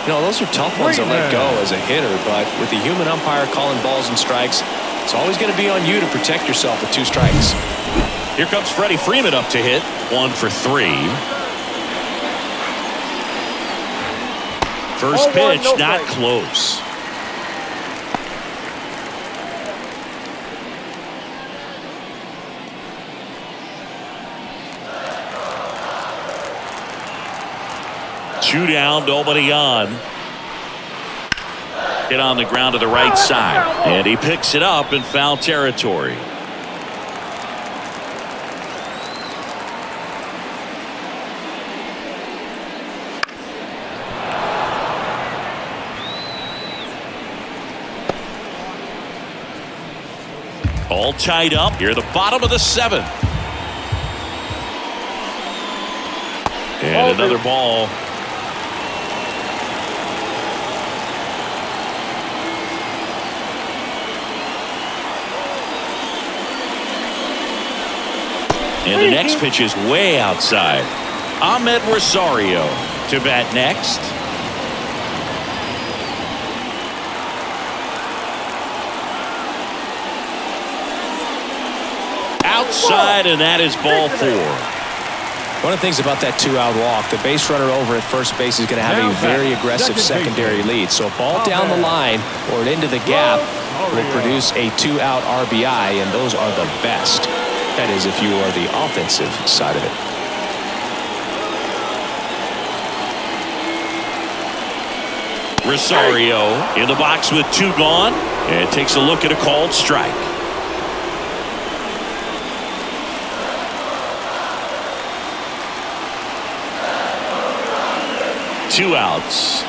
You know, those are tough ones to let go as a hitter, but with the human umpire calling balls and strikes, it's always going to be on you to protect yourself with 2 strikes. Here comes Freddie Freeman up to hit. 1 for 3. First pitch, not close. 2 down, nobody on. Hit on the ground to the right side. And he picks it up in foul territory. All tied up here at the bottom of the 7th. And another ball. And the next pitch is way outside. Ahmed Rosario to bat next. Outside, and that is ball 4. One of the things about that 2-out walk, the base runner over at first base is going to have a very aggressive secondary lead. So a ball down the line or into the gap will produce a 2-out RBI, and those are the best. That is, if you are the offensive side of it. Rosario in the box with 2 gone, and takes a look at a called strike. Two outs.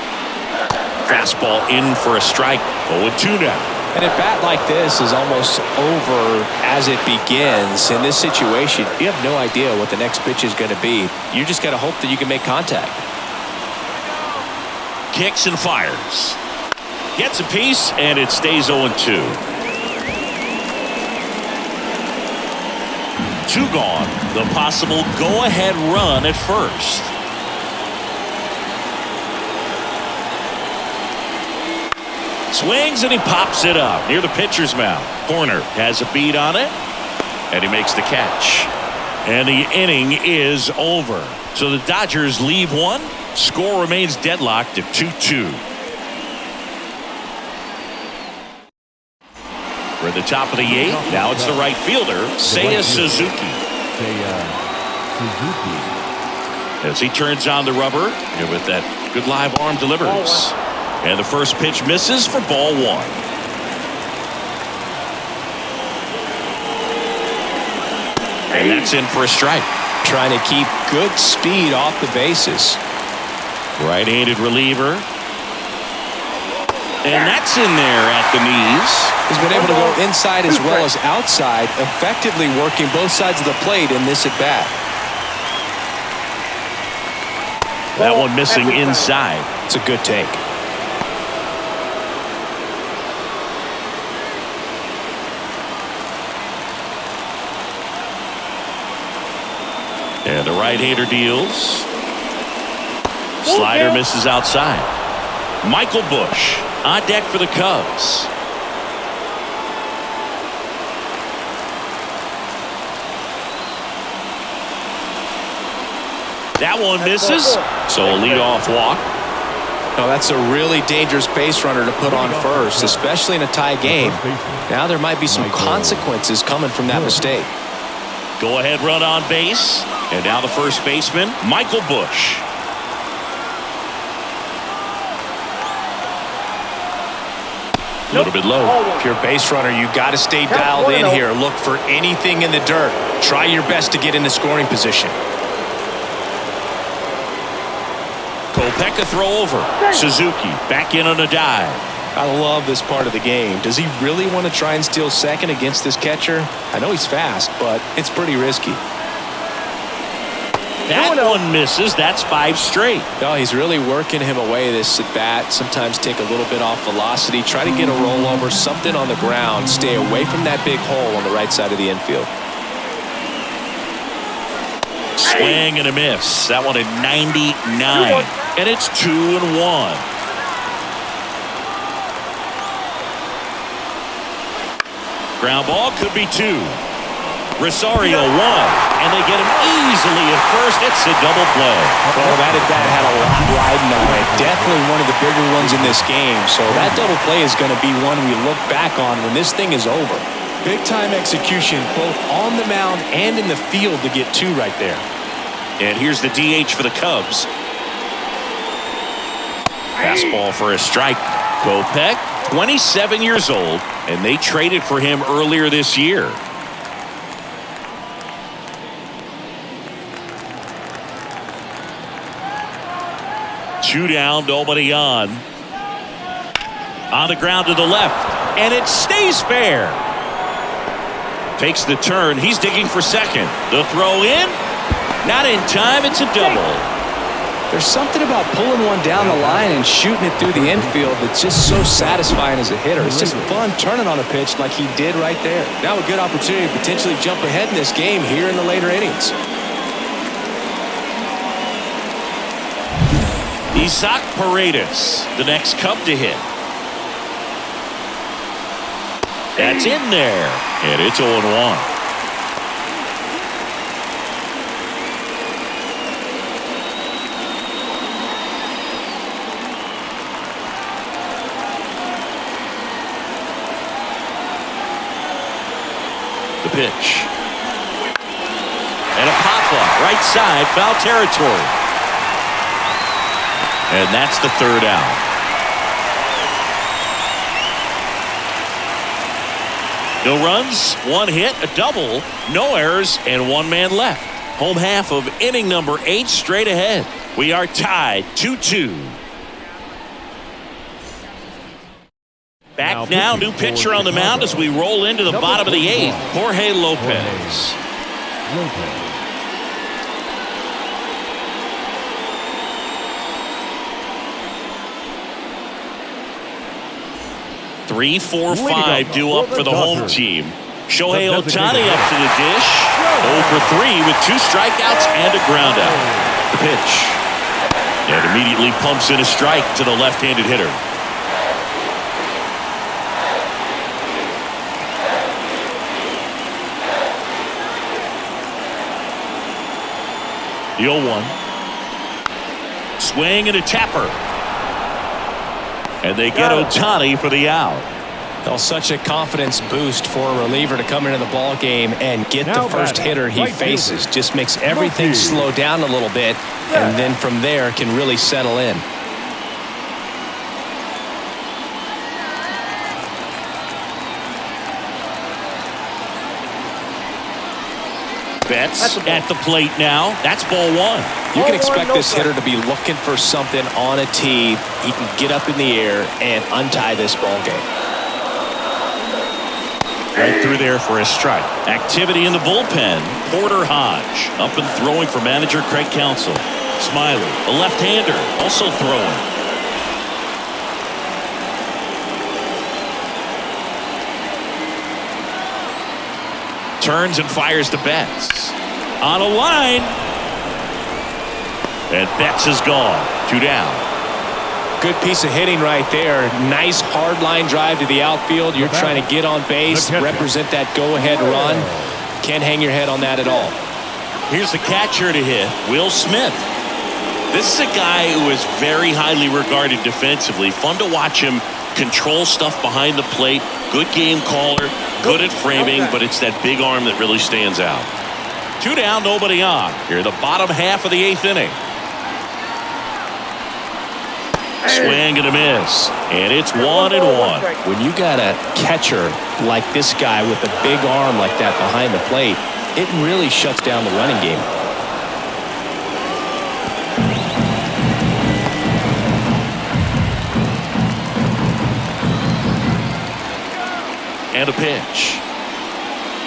Fastball in for a strike. 0-2 now. And a bat like this is almost over as it begins. In this situation, you have no idea what the next pitch is going to be. You just got to hope that you can make contact. Kicks and fires. Gets a piece, and it stays 0-2. 2 gone. The possible go-ahead run at first. Swings and he pops it up near the pitcher's mound. Corner has a beat on it, and he makes the catch. And the inning is over. So the Dodgers leave 1. Score remains deadlocked at 2-2. We're at the top of the 8th. Now it's the right fielder, Seiya Suzuki. As he turns on the rubber, and with that good live arm delivers. And the first pitch misses for ball 1. And that's in for a strike. Trying to keep good speed off the bases. Right-handed reliever. And that's in there at the knees. He's been able to go inside as well as outside, effectively working both sides of the plate in this at-bat. That one missing inside. It's a good take. And the right-hander deals. Slider misses outside. Michael Busch on deck for the Cubs. That one misses. So a leadoff walk. No, that's a really dangerous base runner to put on first, especially in a tie game. Now there might be some consequences coming from that mistake. Go ahead run on base. And now the first baseman, Michael Busch. A little bit low. If you're a base runner, you got to stay dialed in here. Look for anything in the dirt. Try your best to get into scoring position. Kopech a throw over. Suzuki back in on a dive. I love this part of the game. Does he really want to try and steal second against this catcher? I know he's fast, but it's pretty risky. That one misses. That's 5 straight. No, he's really working him away this at bat. Sometimes take a little bit off velocity. Try to get a rollover, something on the ground. Stay away from that big hole on the right side of the infield. Swing and a miss. That one at 99. And it's 2-1. Ground ball could be 2. Rosario 1, and they get him easily at first. It's a double play. Well, that at-bat had a lot riding on it. Definitely one of the bigger ones in this game. So that double play is going to be one we look back on when this thing is over. Big-time execution, both on the mound and in the field to get 2 right there. And here's the DH for the Cubs. Fastball for a strike. Kopech, 27 years old, and they traded for him earlier this year. Two down, nobody on. On the ground to the left, and it stays fair. Takes the turn. He's digging for second. The throw in. Not in time. It's a double. There's something about pulling one down the line and shooting it through the infield that's just so satisfying as a hitter. It's just fun turning on a pitch like he did right there. Now a good opportunity to potentially jump ahead in this game here in the later innings. Isaac Paredes, the next Cub to hit. That's in there, and it's 0-1. The pitch. And a pop-up, right side, foul territory. And that's the third out. No runs, one hit, a double, no errors, and one man left. Home half of inning number 8 straight ahead. We are tied 2-2. Back now, new pitcher on the mound as we roll into the bottom of the 8th. Jorge Lopez. 3-4-5 due up for the home team. Shohei Ohtani up to the dish. 0 for 3 with 2 strikeouts and a ground out. The pitch. And immediately pumps in a strike to the left-handed hitter. The 0-1. Swing and a tapper. And they get Ohtani for the out. Well, such a confidence boost for a reliever to come into the ball game and get the first hitter he faces. Just makes everything slow down a little bit, and then from there can really settle in. Betts at the plate now. That's ball 1. You can expect this hitter to be looking for something on a tee. He can get up in the air and untie this ball game. Right through there for a strike. Activity in the bullpen. Porter Hodge up and throwing for manager Craig Counsell. Smiley, a left-hander, also throwing. Turns and fires to Betts. On a line. And Betts is gone. 2 down. Good piece of hitting right there. Nice hard line drive to the outfield. You're trying to get on base, represent that go-ahead run. Can't hang your head on that at all. Here's the catcher to hit, Will Smith. This is a guy who is very highly regarded defensively. Fun to watch him control stuff behind the plate. Good game caller, good at framing, but it's that big arm that really stands out. 2 down, nobody on. Here, the bottom half of the 8th inning. Swing and a miss, and it's 1-1. When you got a catcher like this guy with a big arm like that behind the plate, it really shuts down the running game. And a pitch.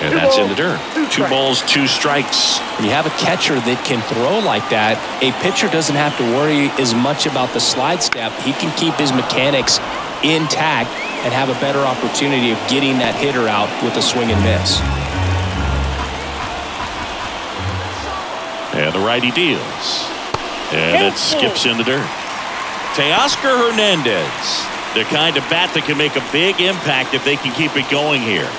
And that's in the dirt. 2 balls, 2 strikes. When you have a catcher that can throw like that, a pitcher doesn't have to worry as much about the slide step. He can keep his mechanics intact and have a better opportunity of getting that hitter out with a swing and miss. And the righty deals. And it skips in the dirt. Teoscar Hernandez. The kind of bat that can make a big impact if they can keep it going here.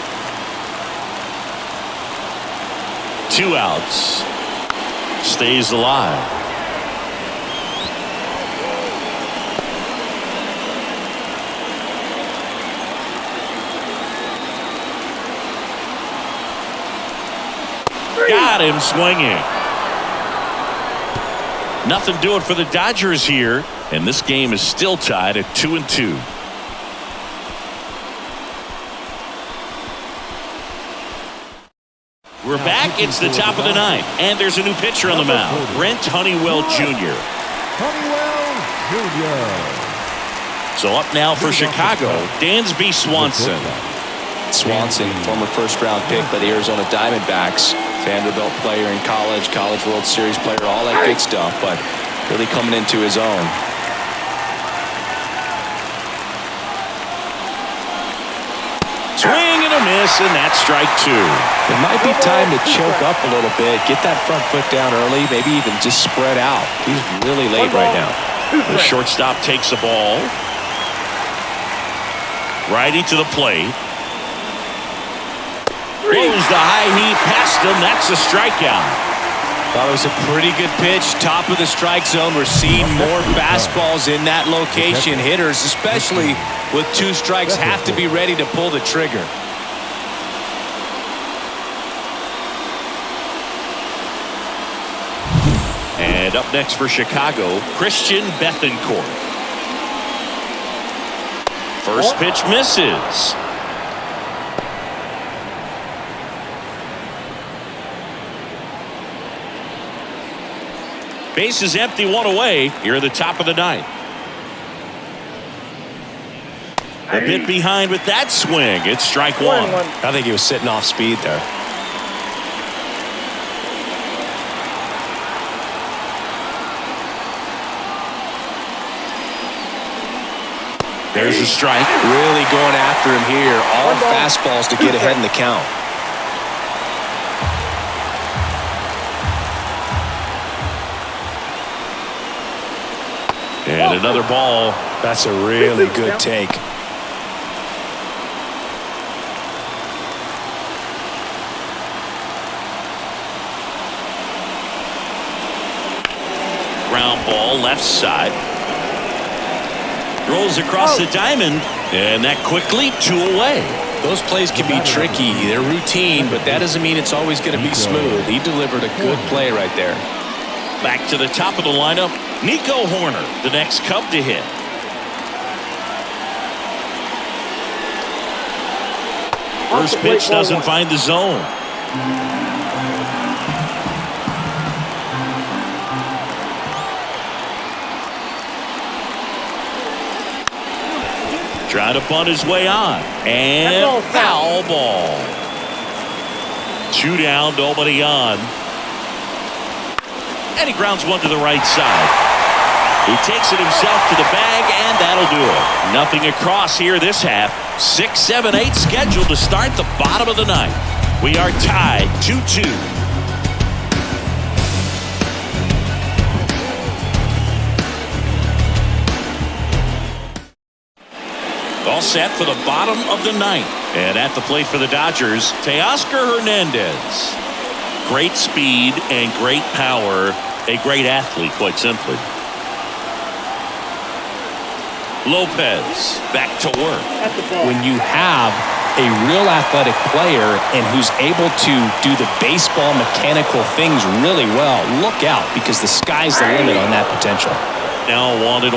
2 outs. Stays alive. Got him swinging. Nothing doing for the Dodgers here, and this game is still tied at 2-2. We're back. It's the top of the ninth, and there's a new pitcher on the mound, Brent Honeywell Jr. Honeywell Jr. So up now for Chicago, Dansby Swanson. Swanson, former first-round pick by the Arizona Diamondbacks, Vanderbilt player in college, College World Series player, all that good stuff, but really coming into his own. Swing and a miss, and that's strike two. It might be time to choke up a little bit, get that front foot down early, maybe even just spread out. He's really late right now. The shortstop takes the ball. Riding to the plate. Blows the high heat past him. That's a strikeout. Thought it was a pretty good pitch. Top of the strike zone. We're seeing more fastballs in that location. Hitters, especially with two strikes, have to be ready to pull the trigger. And up next for Chicago, Christian Bethancourt. First pitch misses. Base is empty, one away here at the top of the ninth. A bit behind with that swing. It's strike one. I think he was sitting off speed there. There's a strike. Really going after him here. All fastballs to get ahead in the count. And another ball. That's a really good take. Ground ball left side. Rolls across the diamond, and that quickly 2 away. Those plays can be tricky. They're routine, but that doesn't mean it's always going to be smooth. He delivered a good play right there. Back to the top of the lineup, Nico Horner, the next Cub to hit. First pitch doesn't find the zone. Trying to bunt his way on. And foul ball. 2 down, nobody on. And he grounds one to the right side. He takes it himself to the bag, and that'll do it. Nothing across here this half. 6, 7, 8 scheduled to start the bottom of the ninth. We are tied 2-2. All set for the bottom of the ninth. And at the plate for the Dodgers, Teoscar Hernandez. Great speed and great power. A great athlete, quite simply. Lopez back to work. When you have a real athletic player and who's able to do the baseball mechanical things really well, look out, because the sky's the limit on that potential. Now 1-1.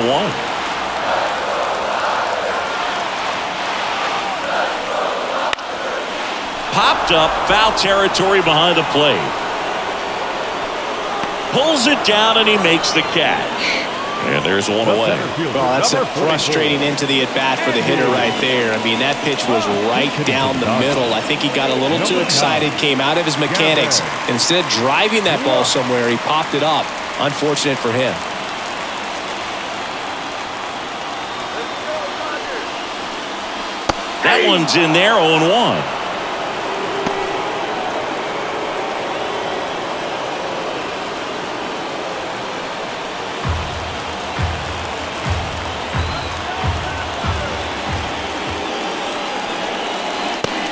Popped up, foul territory behind the plate. Pulls it down and he makes the catch. And there's one away. Well, that's a frustrating into the at-bat for the hitter right there. I mean, that pitch was right down the middle. I think he got a little too excited, came out of his mechanics. Instead of driving that ball somewhere, he popped it up. Unfortunate for him. That one's in there, 0-1.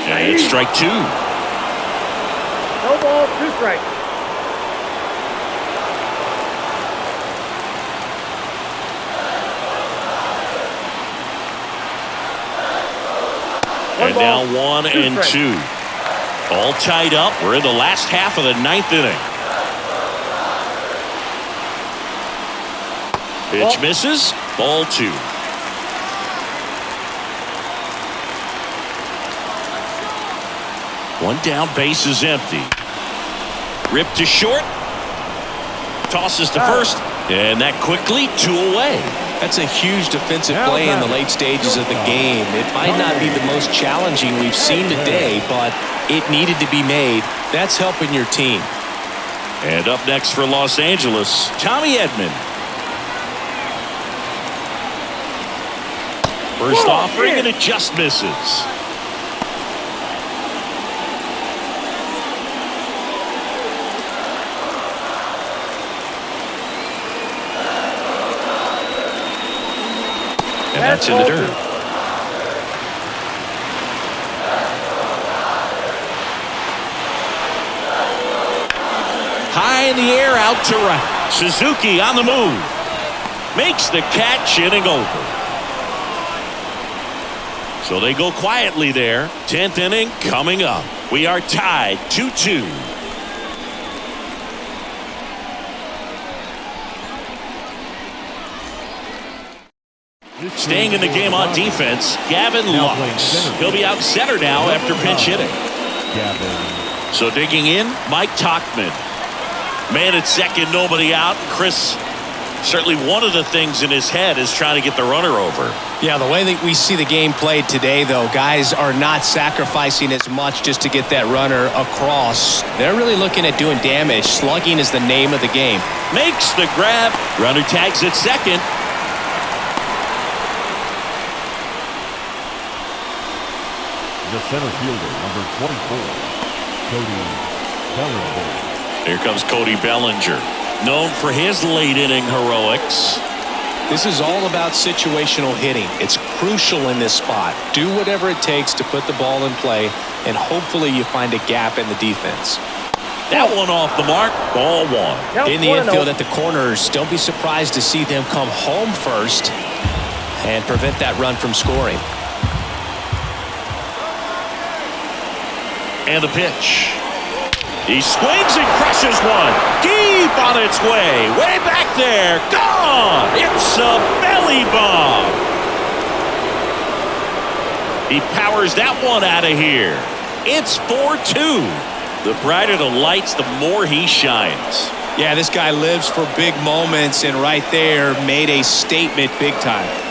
And it's strike 2. No ball, 2 strikes. And now 1 and 2. All tied up. We're in the last half of the ninth inning. Pitch misses. Ball 2. One down, base is empty. Ripped to short. Tosses to first. And that quickly 2 away. That's a huge defensive play in the late stages of the game. It might not be the most challenging we've seen today, but it needed to be made. That's helping your team. And up next for Los Angeles, Tommy Edman. First offering, and it just misses. And that's in the dirt. High in the air, out to right. Suzuki on the move. Makes the catch, inning over. So they go quietly there. 10th inning coming up. We are tied 2-2. Staying in the game on defense, Gavin Lux. He'll be out center now after pinch hitting. So digging in, Mike Tauchman. Man at second, nobody out. Chris, certainly one of the things in his head is trying to get the runner over. Yeah, the way that we see the game played today, though, guys are not sacrificing as much just to get that runner across. They're really looking at doing damage. Slugging is the name of the game. Makes the grab. Runner tags at second. The center fielder, number 24, Cody Bellinger. Here comes Cody Bellinger, known for his late inning heroics. This is all about situational hitting. It's crucial in this spot. Do whatever it takes to put the ball in play, and hopefully you find a gap in the defense. That one off the mark. Ball 1. In the infield at the corners, don't be surprised to see them come home first and prevent that run from scoring. And the pitch. He swings and crushes one. Deep on its way. Way back there. Gone. It's a belly bomb. He powers that one out of here. It's 4-2. The brighter the lights, the more he shines. Yeah, this guy lives for big moments, and right there made a statement big time.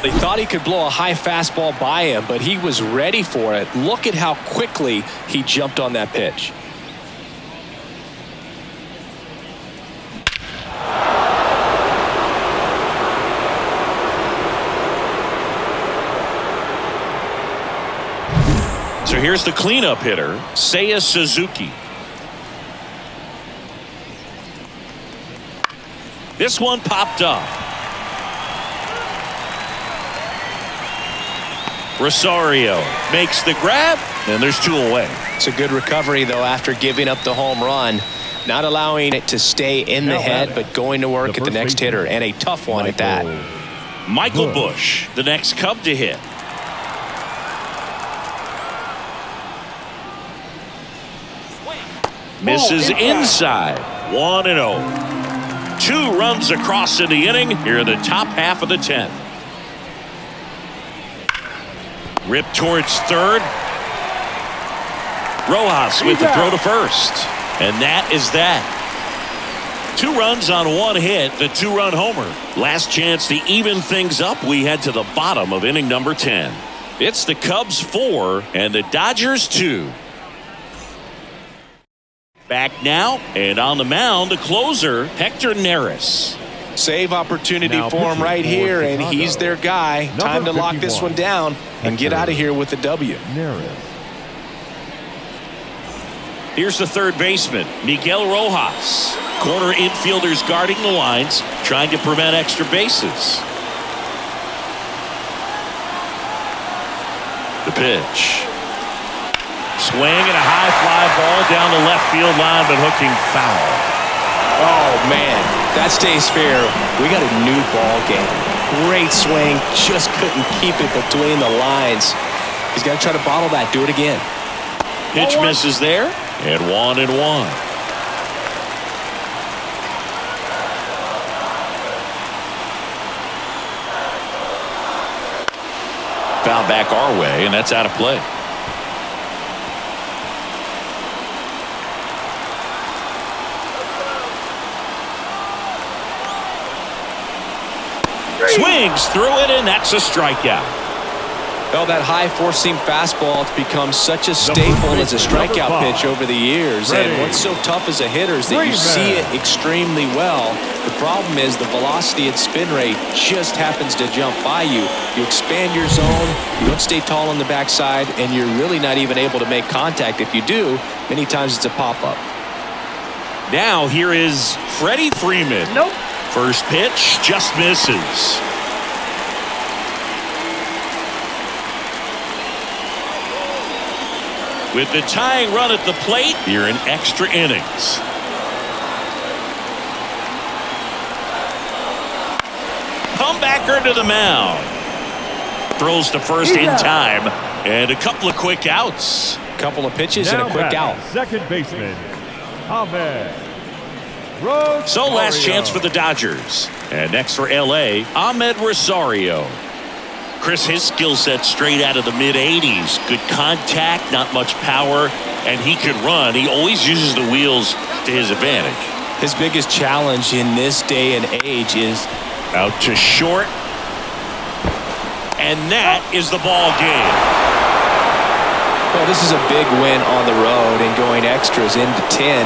They thought he could blow a high fastball by him, but he was ready for it. Look at how quickly he jumped on that pitch. So here's the cleanup hitter, Seiya Suzuki. This one popped up. Rosario makes the grab, and there's 2 away. It's a good recovery, though, after giving up the home run. Not allowing it to stay in the head, but going to work at the next hitter, and a tough one at that. Michael Busch, the next Cub to hit. Misses inside. 1-0. 2 runs across in the inning here in the top half of the 10th. Rip towards third. Rojas with the throw to first. And that is that. 2 runs on 1 hit, the 2-run homer. Last chance to even things up. We head to the bottom of inning number 10. It's the Cubs 4 and the Dodgers 2. Back now, and on the mound, the closer, Hector Neris. Save opportunity for him right here, and he's their guy. Time to lock this one down and get out of here with the W. Here's the third baseman, Miguel Rojas. Corner infielders guarding the lines, trying to prevent extra bases. The pitch. swing and a high fly ball down the left field line, but hooking foul. Oh, man, that stays fair. We got a new ball game. Great swing, just couldn't keep it between the lines. He's got to try to bottle that. Do it again. Pitch misses there, and 1-1. Foul back our way, and that's out of play. Swings through it, and that's a strikeout. Well, that high four-seam fastball has become such a staple as a strikeout pitch over the years. And what's so tough as a hitter is that you see it extremely well. The problem is the velocity and spin rate just happens to jump by you. You expand your zone, you don't stay tall on the backside, and you're really not even able to make contact. If you do, many times it's a pop-up. Now here is Freddie Freeman. Nope. First pitch just misses. With the tying run at the plate, here in extra innings. Comebacker to the mound. Throws to first in time, and a couple of quick outs. Couple of pitches and a quick out. Second baseman, Ahmed. So last chance for the Dodgers. And next for LA, Ahmed Rosario. Chris, his skill set straight out of the mid-'80s. Good contact, not much power, and he could run. He always uses the wheels to his advantage. His biggest challenge in this day and age is out to short. And that is the ball game. Well, this is a big win on the road and going extras into 10.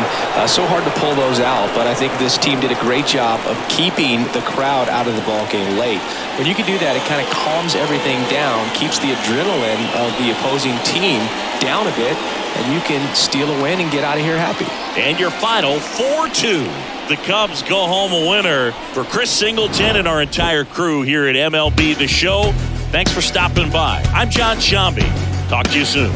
So hard to pull those out, but I think this team did a great job of keeping the crowd out of the ball game late. When you can do that, it kind of calms everything down, keeps the adrenaline of the opposing team down a bit, and you can steal a win and get out of here happy. And your final 4-2. The Cubs go home a winner. For Chris Singleton and our entire crew here at MLB The Show, thanks for stopping by. I'm John Shambi. Talk to you soon.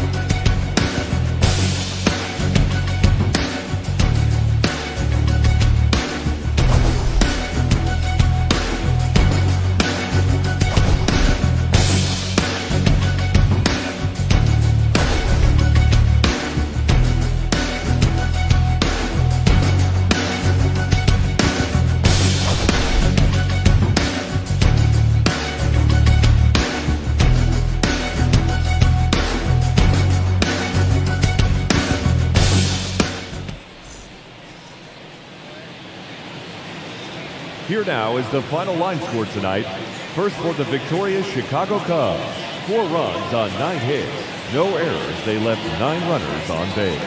Here now is the final line score tonight. First for the victorious Chicago Cubs, 4 runs on 9 hits, no errors. They left 9 runners on base.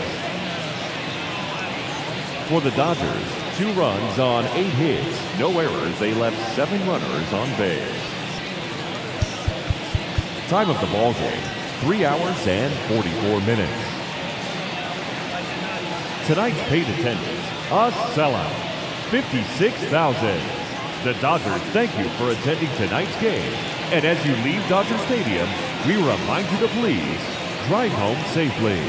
For the Dodgers, 2 runs on 8 hits, no errors. They left 7 runners on base. Time of the ball game, 3 hours and 44 minutes. Tonight's paid attendance, a sellout. 56,000. The Dodgers thank you for attending tonight's game. And as you leave Dodger Stadium, we remind you to please drive home safely.